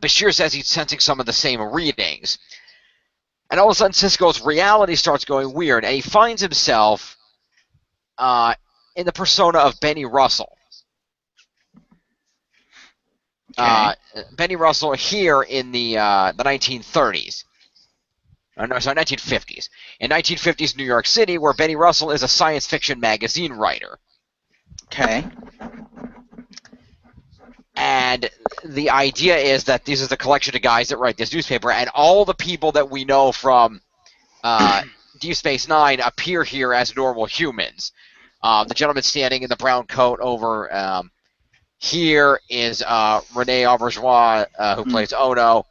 Bashir says he's sensing some of the same readings. And all of a sudden, Sisko's reality starts going weird, and he finds himself in the persona of Benny Russell. Okay. Benny Russell here in the 1930s. No, sorry, 1950s. In 1950s New York City, where Benny Russell is a science fiction magazine writer. Okay. And the idea is that this is the collection of guys that write this newspaper, and all the people that we know from Deep Space Nine appear here as normal humans. The gentleman standing in the brown coat over here is Rene Auberjonois, who plays Ono.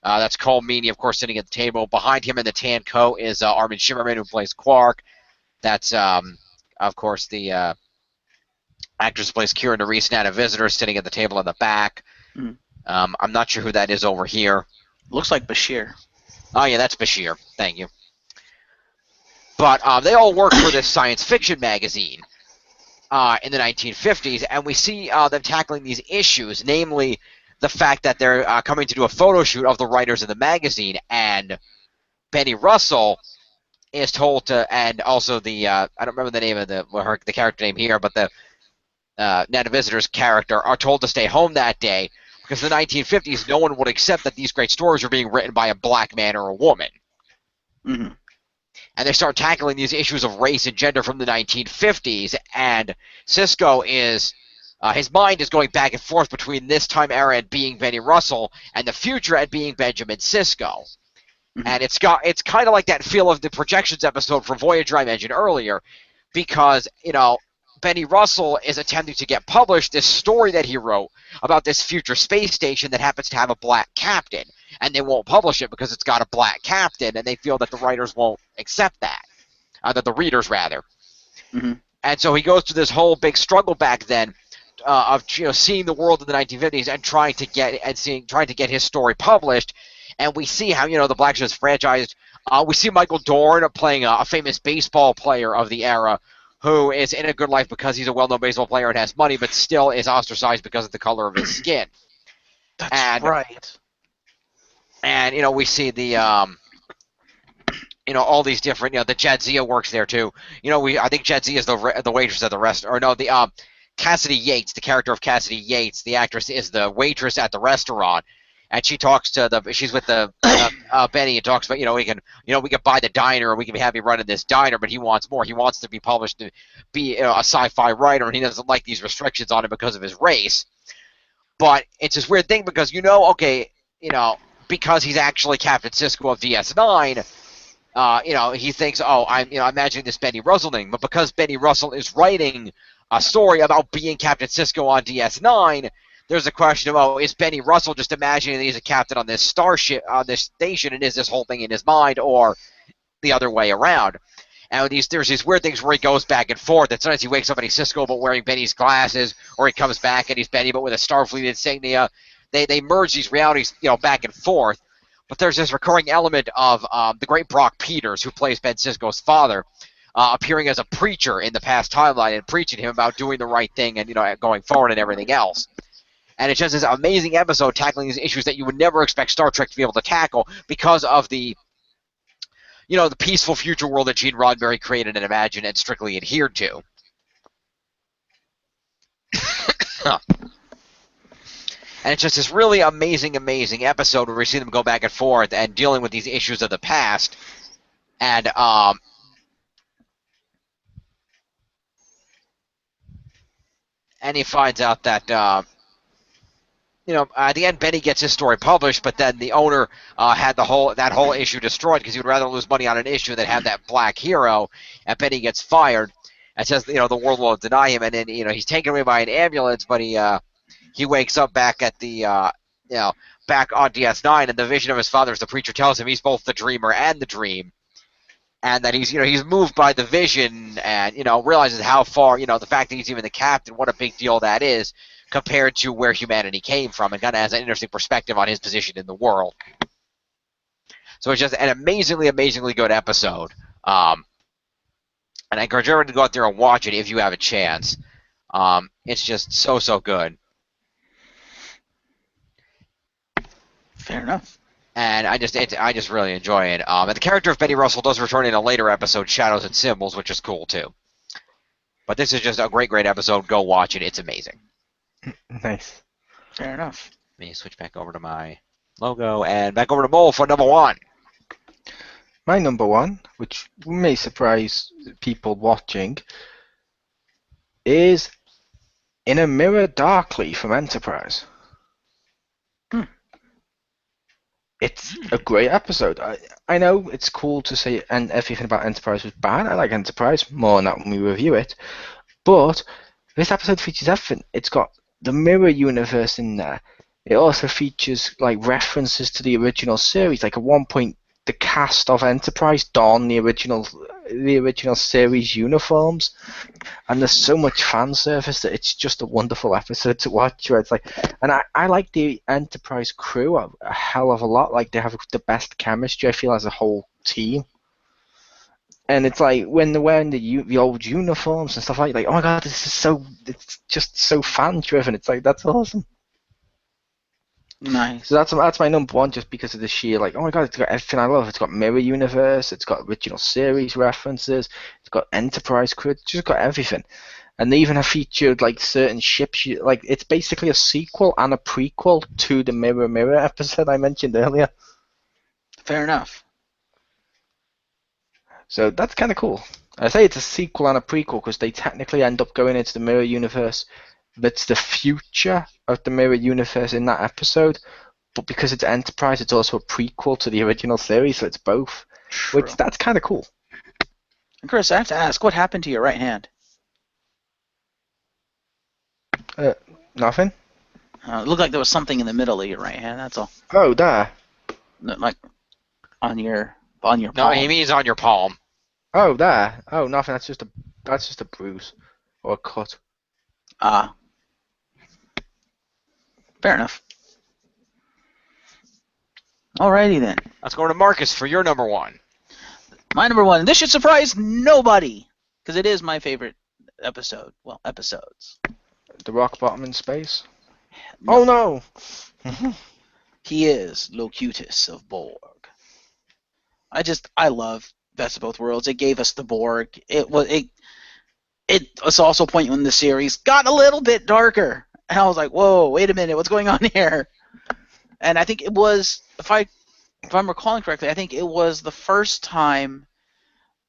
That's Cole Meany, of course, sitting at the table. Behind him in the tan coat is Armin Shimmerman, who plays Quark. That's, of course, the actress who plays Kira Nerys, Nana Visitor, sitting at the table in the back. Mm. I'm not sure who that is over here. Looks like Bashir. Oh, yeah, that's Bashir. Thank you. But they all work for this science fiction magazine in the 1950s, and we see them tackling these issues, namely the fact that they're coming to do a photo shoot of the writers of the magazine, and Benny Russell is told to, and also the, I don't remember the name of the character name here, but the Nana Visitor's character are told to stay home that day because in the 1950s no one would accept that these great stories are being written by a black man or a woman. Mm-hmm. And they start tackling these issues of race and gender from the 1950s, and Sisko is, his mind is going back and forth between this time era and being Benny Russell, and the future and being Benjamin Sisko. Mm-hmm. And it's kind of like that feel of the Projections episode from Voyager I mentioned earlier, because, Benny Russell is attempting to get published this story that he wrote about this future space station that happens to have a black captain. And they won't publish it because it's got a black captain, and they feel that the writers won't accept that. That the readers, rather. Mm-hmm. And so he goes through this whole big struggle back then seeing the world in the 1950s and trying to get his story published. And we see how the Black Show is franchised. We see Michael Dorn playing a famous baseball player of the era, who is in a good life because he's a well-known baseball player and has money, but still is ostracized because of the color of his skin. That's right. And we see the all these different the Jadzia works there too. I think Jadzia is the waitress at the restaurant, or no, the Cassidy Yates, the character of Cassidy Yates, the actress, is the waitress at the restaurant. And she talks to she's with the Benny, and talks about we can buy the diner, or we can have you running this diner, but he wants more. He wants to be published to be a sci-fi writer, and he doesn't like these restrictions on him because of his race. But it's this weird thing because because he's actually Captain Sisko of DS9. He thinks, I'm imagining this Benny Russell thing, but because Benny Russell is writing a story about being Captain Sisko on DS9. There's a question of, is Benny Russell just imagining that he's a captain on this starship, on this station, and is this whole thing in his mind, or the other way around? And there's these weird things where he goes back and forth, that sometimes he wakes up and he's Sisko but wearing Benny's glasses, or he comes back and he's Benny but with a Starfleet insignia. They merge these realities, back and forth. But there's this recurring element of the great Brock Peters, who plays Ben Sisko's father, appearing as a preacher in the past timeline and preaching to him about doing the right thing and going forward and everything else. And it's just this amazing episode tackling these issues that you would never expect Star Trek to be able to tackle because of the peaceful future world that Gene Roddenberry created and imagined and strictly adhered to. And it's just this really amazing episode where we see them go back and forth and dealing with these issues of the past. And he finds out that at the end, Benny gets his story published, but then the owner had that whole issue destroyed because he would rather lose money on an issue than have that black hero. And Benny gets fired and says, the world won't deny him. And then, he's taken away by an ambulance, but he wakes up back at the, back on DS9, and the vision of his father, as the preacher tells him, he's both the dreamer and the dream. And that he's moved by the vision and, realizes how far, the fact that he's even the captain, what a big deal that is, compared to where humanity came from, and kind of has an interesting perspective on his position in the world. So it's just an amazingly good episode. And I encourage everyone to go out there and watch it if you have a chance. It's just so good. Fair enough. And I just really enjoy it. And the character of Benny Russell does return in a later episode, Shadows and Symbols, which is cool too. But this is just a great episode. Go watch it. It's amazing. Nice. Fair enough. Let me switch back over to my logo and back over to Mole for number one. My number one, which may surprise people watching, is In a Mirror Darkly from Enterprise. It's a great episode. I know it's cool to say and everything about Enterprise was bad. I like Enterprise, more on that when we review it. But this episode features everything. It's got the mirror universe in there. It also features references to the original series. At one point, the cast of Enterprise don the original series uniforms, and there's so much fan service that it's just a wonderful episode to watch. Where it's and I like the Enterprise crew a hell of a lot. They have the best chemistry, I feel, as a whole team. And it's when they're wearing the old uniforms and stuff oh my god, it's just so fan driven. It's that's awesome. Nice. So that's my number one, just because of the sheer oh my god, it's got everything I love. It's got mirror universe, it's got original series references, it's got Enterprise crew, it's just got everything. And they even have featured certain ships. It's basically a sequel and a prequel to the Mirror episode I mentioned earlier. Fair enough. So that's kind of cool. I say it's a sequel and a prequel because they technically end up going into the Mirror universe. That's the future of the Mirror universe in that episode, but because it's Enterprise, it's also a prequel to the original series, so it's both. True. Which that's kind of cool. And Chris, I have to ask, what happened to your right hand? Nothing. It looked like there was something in the middle of your right hand. That's all. Oh, there. On your palm. No, he means on your palm. Oh, there. Oh, nothing. That's just a bruise or a cut. Ah. Fair enough. Alrighty then. Let's go to Marcus for your number one. My number one. This should surprise nobody because it is my favorite episode. Well, episodes. The rock bottom in space. No. Oh no! He is Locutus of Borg. I love Best of Both Worlds. It gave us the Borg. It was also a point when the series got a little bit darker, and I was like, "Whoa, wait a minute, what's going on here?" And I think it was, if I'm recalling correctly, I think it was the first time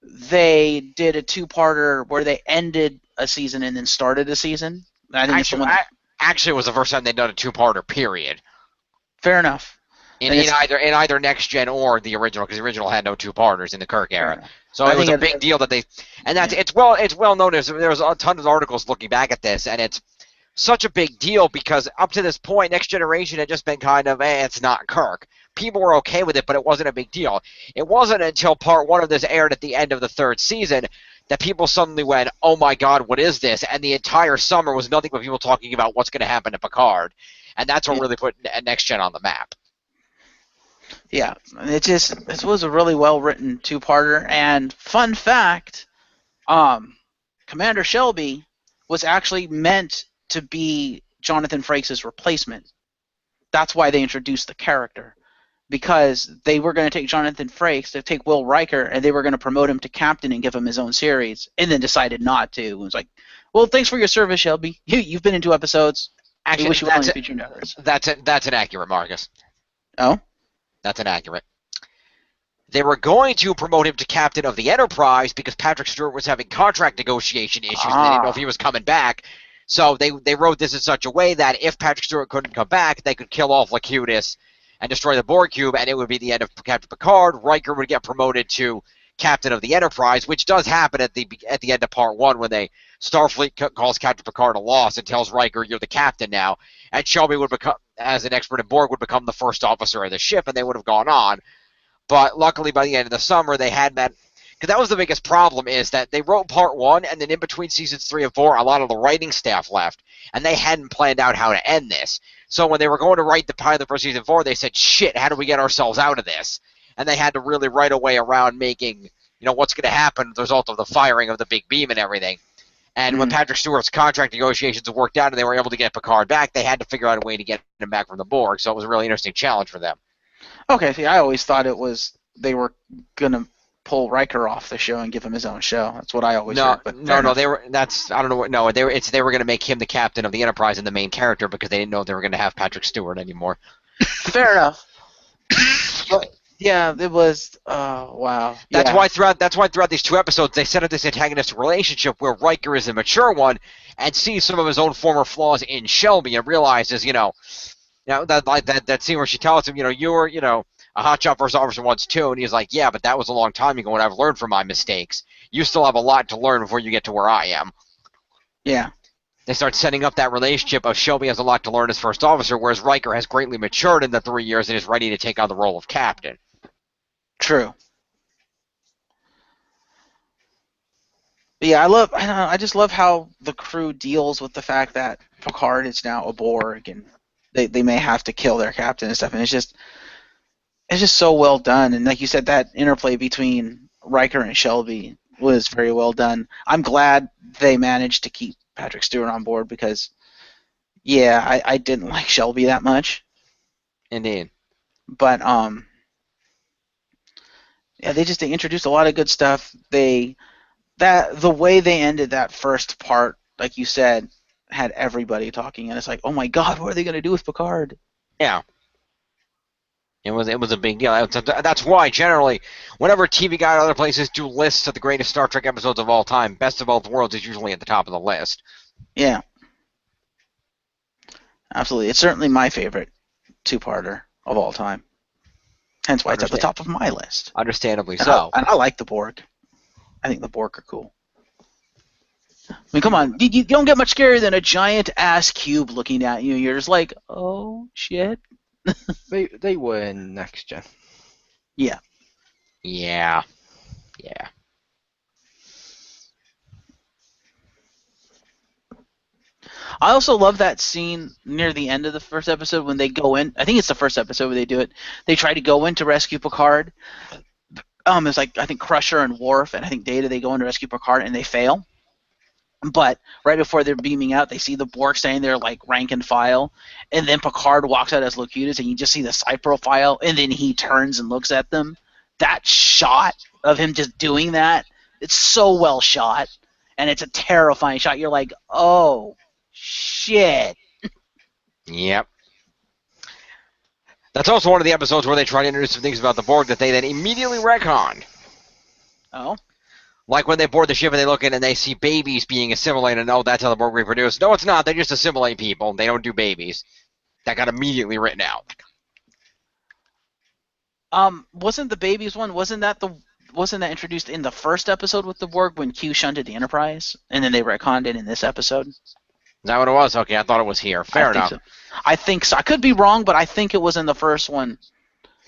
they did a two-parter where they ended a season and then started a season. And I think it's the one Actually, it was the first time they'd done a two-parter. Period. Fair enough. In either Next Gen or the original, because the original had no two-parters in the Kirk era. So it was a big deal that they, and that's it's well known. There's a ton of articles looking back at this, and it's such a big deal because up to this point, Next Generation had just been kind of, it's not Kirk. People were okay with it, but it wasn't a big deal. It wasn't until part one of this aired at the end of the third season that people suddenly went, oh my God, what is this? And the entire summer was nothing but people talking about what's going to happen to Picard. And that's what really put Next Gen on the map. Yeah, it was a really well-written two-parter. And fun fact, Commander Shelby was actually meant to be Jonathan Frakes' replacement. That's why they introduced the character. Because they were going to take Jonathan Frakes, to take Will Riker, and they were going to promote him to captain and give him his own series, and then decided not to. It was like, well, thanks for your service, Shelby. You've been in 2 episodes. Actually, we wish you were on future numbers. That's inaccurate, Marcus. Oh? That's inaccurate. They were going to promote him to captain of the Enterprise because Patrick Stewart was having contract negotiation issues and they didn't know if he was coming back. So they wrote this in such a way that if Patrick Stewart couldn't come back, they could kill off Locutus and destroy the Borg cube, and it would be the end of Captain Picard. Riker would get promoted to captain of the Enterprise, which does happen at the end of part 1 when Starfleet calls Captain Picard a loss and tells Riker, you're the captain now. And Shelby would become, as an expert in Borg, would become the first officer of the ship, and they would have gone on. But luckily, by the end of the summer, they had met. Because that was the biggest problem, is that they wrote part 1, and then in between seasons 3 and 4, a lot of the writing staff left, and they hadn't planned out how to end this. So when they were going to write the pilot for season 4, they said, shit, how do we get ourselves out of this? And they had to really write a way around making, what's going to happen as a result of the firing of the big beam and everything. And when Patrick Stewart's contract negotiations worked out and they were able to get Picard back, they had to figure out a way to get him back from the Borg. So it was a really interesting challenge for them. Okay, see, I always thought it was they were going to pull Riker off the show and give him his own show. That's what I always heard. But no, they were. That's I don't know what. No, they were going to make him the captain of the Enterprise and the main character because they didn't know they were going to have Patrick Stewart anymore. Fair enough. But yeah, it was. Wow. That's why throughout these 2 episodes they set up this antagonistic relationship where Riker is a mature one and sees some of his own former flaws in Shelby and realizes, that scene where she tells him, you were, a hotshot first officer once too, and he's like, yeah, but that was a long time ago and I've learned from my mistakes. You still have a lot to learn before you get to where I am. Yeah. They start setting up that relationship of Shelby has a lot to learn as first officer, whereas Riker has greatly matured in the 3 years and is ready to take on the role of captain. True. But yeah, I just love how the crew deals with the fact that Picard is now a Borg and they may have to kill their captain and stuff, and it's just so well done. And like you said, that interplay between Riker and Shelby was very well done. I'm glad they managed to keep Patrick Stewart on board because, yeah, I didn't like Shelby that much. Indeed. But yeah, they introduced a lot of good stuff. The way they ended that first part, like you said, had everybody talking, and it's like, oh my God, what are they going to do with Picard? Yeah. It was a big deal. That's why, generally, whenever TV Guide and other places do lists of the greatest Star Trek episodes of all time, Best of Both Worlds is usually at the top of the list. Yeah. Absolutely. It's certainly my favorite 2-parter of all time. Hence why it's at the top of my list. Understandably so. And I like the Borg. I think the Borg are cool. I mean, come on. You don't get much scarier than a giant-ass cube looking at you. You're just like, oh, shit. They were in Next Gen. Yeah. Yeah. I also love that scene near the end of the first episode when they go in. I think it's the first episode where they do it. They try to go in to rescue Picard. It's like I think Crusher and Worf and I think Data. They go in to rescue Picard and they fail. But right before they're beaming out, they see the Borg standing there like rank and file, and then Picard walks out as Locutus, and you just see the side profile, and then he turns and looks at them. That shot of him just doing that, it's so well shot, and it's a terrifying shot. You're like, oh, shit. Yep. That's also one of the episodes where they try to introduce some things about the Borg that they then immediately retcon. Oh? Like when they board the ship and they look in and they see babies being assimilated and, oh, that's how the Borg reproduce. No, it's not. They just assimilate people. They don't do babies. That got immediately written out. Wasn't the babies one, wasn't that introduced in the first episode with the Borg when Q shunted the Enterprise? And then they retconned it in this episode? Is that what it was? Okay, I thought it was here. Fair enough. I think so. I could be wrong, but I think it was in the first one.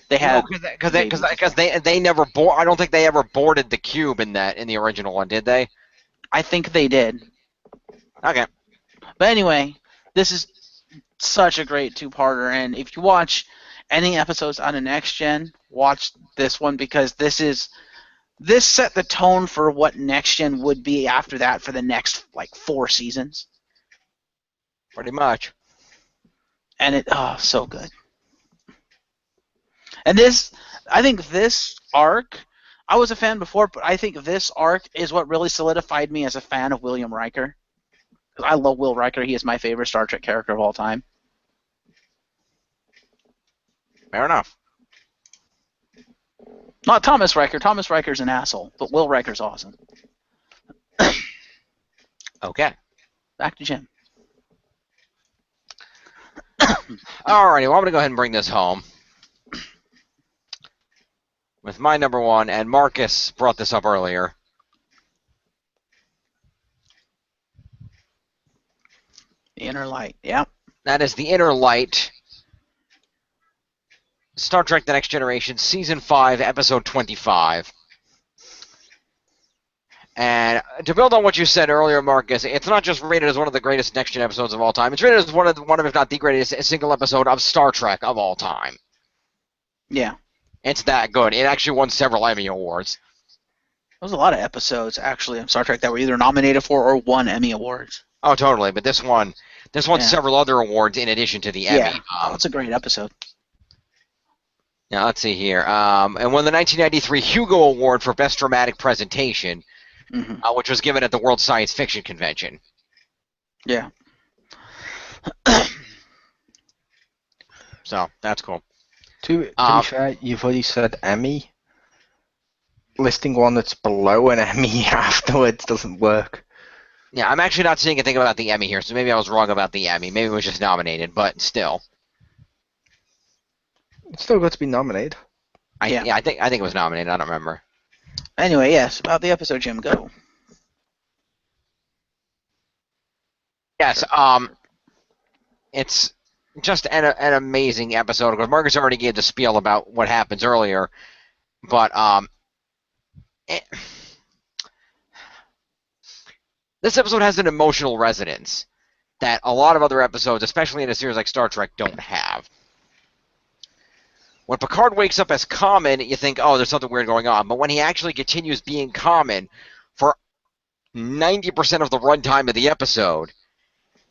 They had because they never board. I don't think they ever boarded the cube in the original one, did they? I think they did. Okay. But anyway, this is such a great two-parter, and if you watch any episodes on the Next Gen, watch this one because this set the tone for what Next Gen would be after that for the next like 4 seasons. Pretty much. And so good. And I think this arc, I was a fan before, but I think this arc is what really solidified me as a fan of William Riker. I love Will Riker. He is my favorite Star Trek character of all time. Fair enough. Not Thomas Riker. Thomas Riker's an asshole, but Will Riker's awesome. Okay. Back to Jim. Alrighty, well, I'm going to go ahead and bring this home with my number one, and Marcus brought this up earlier. The Inner Light, yeah. That is The Inner Light, Star Trek The Next Generation, Season 5, Episode 25. And to build on what you said earlier, Marcus, it's not just rated as one of the greatest Next Gen episodes of all time. It's rated as one of, if not the greatest single episode of Star Trek of all time. Yeah. It's that good. It actually won several Emmy Awards. There was a lot of episodes, actually, of Star Trek that were either nominated for or won Emmy Awards. Oh, totally. But this won several other awards in addition to the Emmy. It's a great episode. Now, let's see here. And won the 1993 Hugo Award for Best Dramatic Presentation, which was given at the World Science Fiction Convention. Yeah. So, that's cool. To be fair, you've already said Emmy. Listing one that's below an Emmy afterwards doesn't work. Yeah, I'm actually not seeing a thing about the Emmy here, so maybe I was wrong about the Emmy. Maybe it was just nominated, but still. It's still got to be nominated. I think it was nominated. I don't remember. Anyway, yes, about the episode, Jim, go. Yes, it's just an amazing episode. Because Marcus already gave the spiel about what happens earlier, but this episode has an emotional resonance that a lot of other episodes, especially in a series like Star Trek, don't have. When Picard wakes up as Common, you think, oh, there's something weird going on. But when he actually continues being Common for 90% of the runtime of the episode,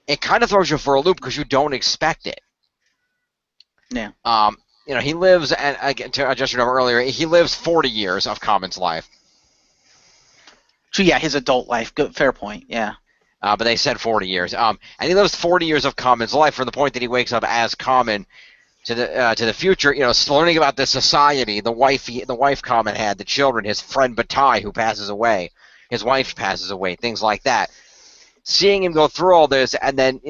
it kind of throws you for a loop because you don't expect it. Yeah. He lives, and again, to adjust your number earlier, he lives 40 years of Common's life. So yeah, his adult life. Good, fair point. Yeah. But they said 40 years. And he lives 40 years of Common's life from the point that he wakes up as Common to the future. Learning about the society, the wife Common had, the children, his friend Bataille who passes away, his wife passes away, things like that. Seeing him go through all this, and then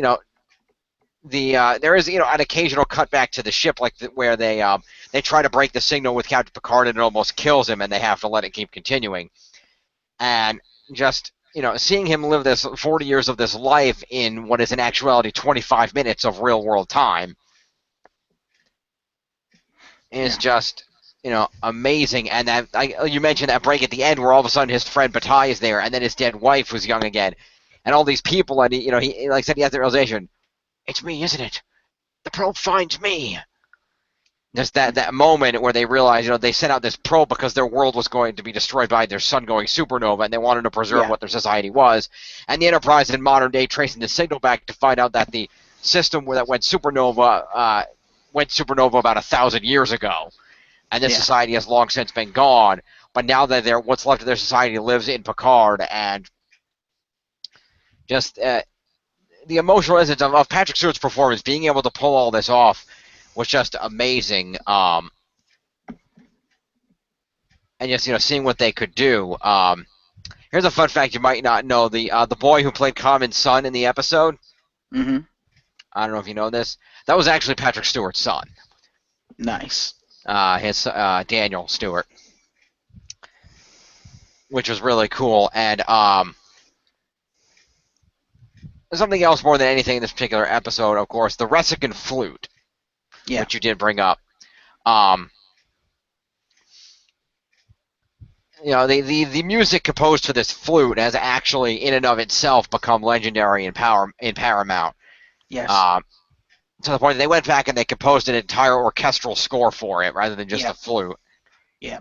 there is an occasional cutback to the ship, where they try to break the signal with Captain Picard and it almost kills him, and they have to let it keep continuing. And just seeing him live this 40 years of this life in what is in actuality 25 minutes of real world time is just amazing. And that you mentioned that break at the end where all of a sudden his friend Bataille is there, and then his dead wife was young again. and all these people, and he like said he has the realization, it's me, isn't it? The probe finds me. Just that moment where they realize, they sent out this probe because their world was going to be destroyed by their sun going supernova, and they wanted to preserve what their society was. And the Enterprise in modern day tracing the signal back to find out that the system that went supernova about 1,000 years ago, and this society has long since been gone. But now that what's left of their society lives in Picard, and just the emotional essence of Patrick Stewart's performance, being able to pull all this off, was just amazing. And just seeing what they could do. Here's a fun fact you might not know: the boy who played Common's son in the episode. Mm-hmm. I don't know if you know this. That was actually Patrick Stewart's son. Nice. His Daniel Stewart, which was really cool. And something else more than anything in this particular episode, of course, the Resican flute. Yeah. Which you did bring up. The music composed for this flute has actually, in and of itself, become legendary in Paramount. Yes. To the point that they went back and they composed an entire orchestral score for it, rather than just a flute. Yeah.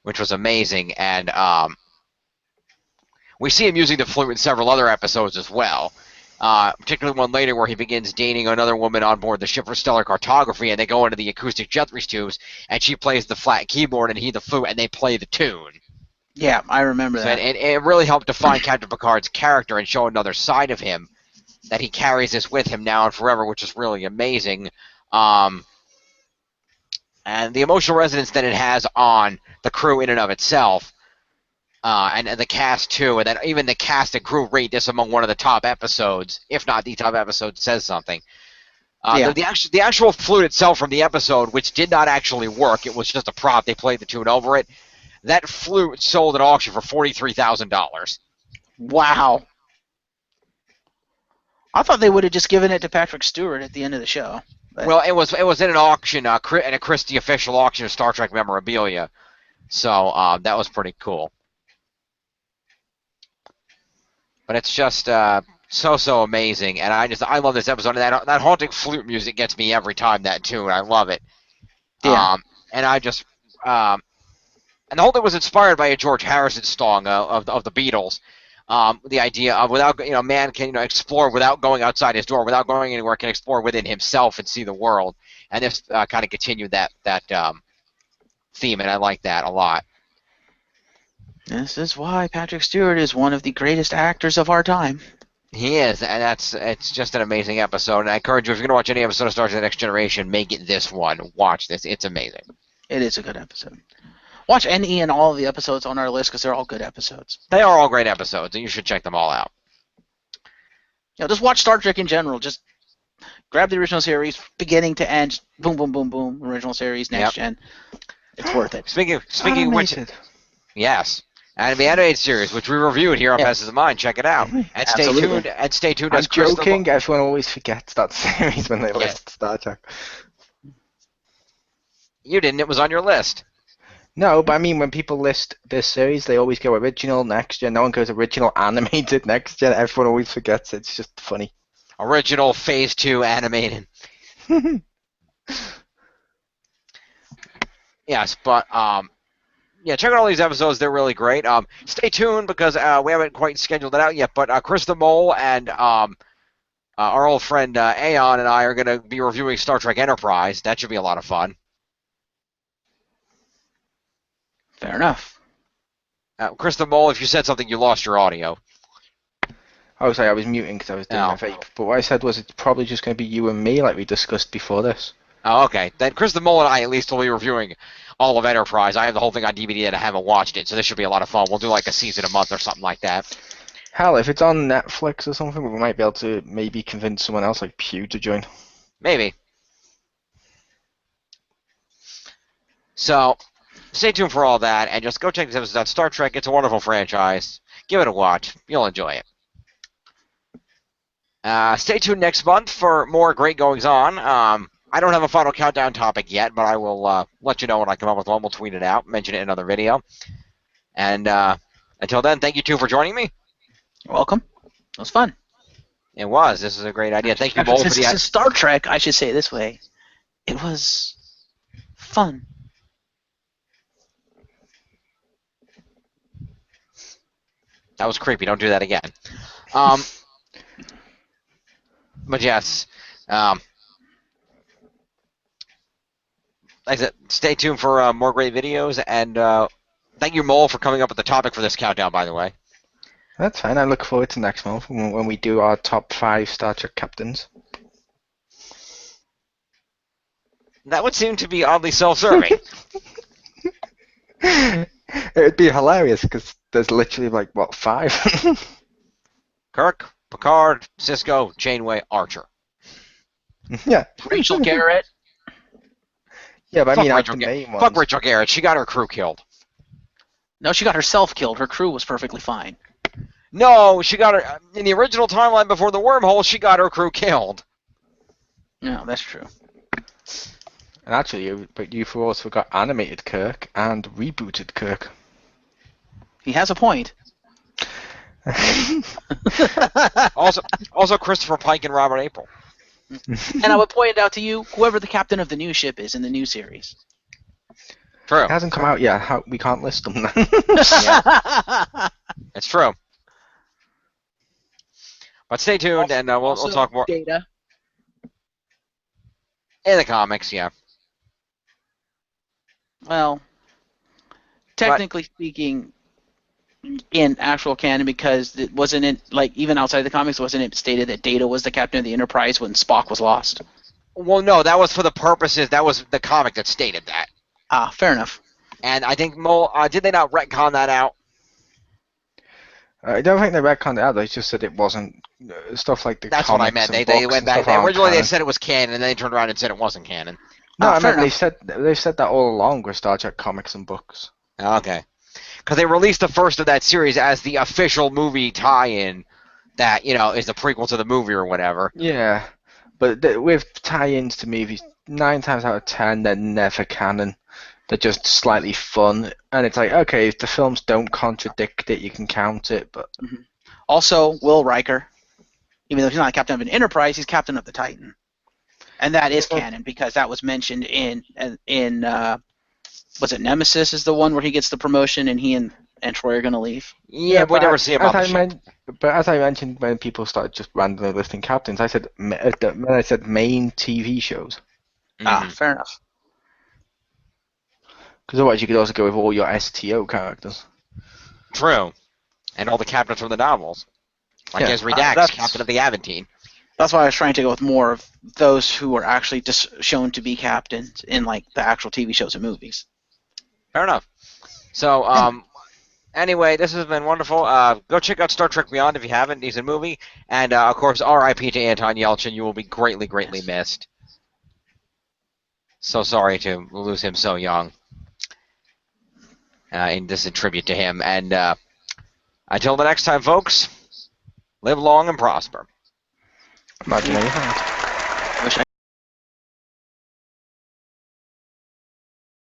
Which was amazing, and we see him using the flute in several other episodes as well. Particularly one later where he begins dating another woman on board the ship for stellar cartography, and they go into the acoustic Jethries tubes, and she plays the flat keyboard and he the flute, and they play the tune. Yeah, I remember that. And it really helped define Captain Picard's character and show another side of him, that he carries this with him now and forever, which is really amazing. And the emotional resonance that it has on the crew in and of itself, and the cast too, and then even the cast and crew rate this among one of the top episodes, if not the top episode, says something. The actual flute itself from the episode, which did not actually work, it was just a prop, they played the tune over it, that flute sold at auction for $43,000. Wow. I thought they would have just given it to Patrick Stewart at the end of the show. But... Well, it was in an auction, in a Christie official auction of Star Trek memorabilia, so that was pretty cool. But it's just so amazing, and I love this episode. And that haunting flute music gets me every time. That tune, I love it. Yeah. And I just and the whole thing was inspired by a George Harrison song of the Beatles. The idea of man can explore without going outside his door, without going anywhere, can explore within himself and see the world. And this kind of continued that theme, and I like that a lot. This is why Patrick Stewart is one of the greatest actors of our time. He is, and it's just an amazing episode. And I encourage you, if you're going to watch any episode of Star Trek: The Next Generation, make it this one. Watch this; it's amazing. It is a good episode. Watch any and all of the episodes on our list because they're all good episodes. They are all great episodes, and you should check them all out. Just watch Star Trek in general. Just grab the original series, beginning to end. Boom, boom, boom, boom. Original series, next gen. It's worth it. Speaking of which, yes. And the animated series, which we reviewed here on Passes of Mind, check it out. And stay tuned. I'm joking. Everyone always forgets that series when they list Star Trek. You didn't. It was on your list. No, but I mean, when people list this series, they always go original, next gen. No one goes original, animated, next gen. Everyone always forgets it. It's just funny. Original, Phase 2, animated. Yes, but check out all these episodes. They're really great. Stay tuned because we haven't quite scheduled it out yet, but Chriz the Mole and our old friend Aeon and I are going to be reviewing Star Trek Enterprise. That should be a lot of fun. Fair enough. Chriz the Mole, if you said something, you lost your audio. Oh, sorry, I was muting because I was doing my vape. But what I said was it's probably just going to be you and me like we discussed before this. Oh, okay. Then Chriz the Mole and I at least will be reviewing all of Enterprise. I have the whole thing on DVD and I haven't watched it, so this should be a lot of fun. We'll do like a season a month or something like that. Hell, if it's on Netflix or something, we might be able to maybe convince someone else like Pew to join. Maybe. So, stay tuned for all that, and just go check this episode out. Star Trek, it's a wonderful franchise. Give it a watch. You'll enjoy it. Stay tuned next month for more great goings-on. I don't have a final countdown topic yet, but I will let you know when I come up with one. We'll tweet it out, mention it in another video. And until then, thank you two for joining me. You're welcome. It was fun. It was. This is a great idea. Thank you, Mole, for Since this is Star Trek, I should say it this way. It was fun. That was creepy. Don't do that again. But yes, like I said, stay tuned for more great videos, and thank you, Mole, for coming up with the topic for this countdown, by the way. That's fine. I look forward to next month when we do our top 5 Star Trek captains. That would seem to be oddly self-serving. It'd be hilarious because there's literally like, what, 5? Kirk, Picard, Cisco, Janeway, Archer. Yeah. Rachel Garrett. Yeah, but I mean, Rachel the main ones. Fuck Rachel Garrett. She got her crew killed. No, she got herself killed. Her crew was perfectly fine. No, she got her... In the original timeline before the wormhole, she got her crew killed. No, that's true. And actually, you've also got animated Kirk and rebooted Kirk. He has a point. Also, Christopher Pike and Robert April. And I would point out to you, whoever the captain of the new ship is in the new series. True. It hasn't come out yet. We can't list them then. Yeah. It's true. But stay tuned, and we'll talk more. Data. In the comics, yeah. Well, technically speaking, in actual canon, because it wasn't it like even outside the comics, wasn't it stated that Data was the captain of the Enterprise when Spock was lost? Well, no, that was for the purposes. That was the comic that stated that. Ah, fair enough. And I think Mole, did they not retcon that out? I don't think they retconned it out. They just said it wasn't stuff like the. That's what I meant. They went back. Originally, they said it was canon, and then they turned around and said it wasn't canon. No, I meant enough. they've said that all along with Star Trek comics and books. Okay. Because they released the first of that series as the official movie tie-in that, is the prequel to the movie or whatever. Yeah, but with tie-ins to movies, 9 times out of 10, they're never canon. They're just slightly fun. And it's like, okay, if the films don't contradict it, you can count it, but... Mm-hmm. Also, Will Riker, even though he's not captain of an Enterprise, he's captain of the Titan. And that is canon, because that was mentioned in was it Nemesis is the one where he gets the promotion and he and Troy are going to leave? Yeah, but we never see him on the ship. But as I mentioned, when people started just randomly listing captains, I said when I said main TV shows. Ah, fair enough. Because otherwise you could also go with all your STO characters. True. And all the captains from the novels. Like Ezri Dax, captain of the Aventine. That's why I was trying to go with more of those who were actually just shown to be captains in like the actual TV shows and movies. Fair enough. So, anyway, this has been wonderful. Go check out Star Trek Beyond if you haven't. Decent movie. And, of course, R.I.P. to Anton Yelchin. You will be greatly, greatly missed. So sorry to lose him so young. And this is a tribute to him. And until the next time, folks, live long and prosper. Imagine how you had.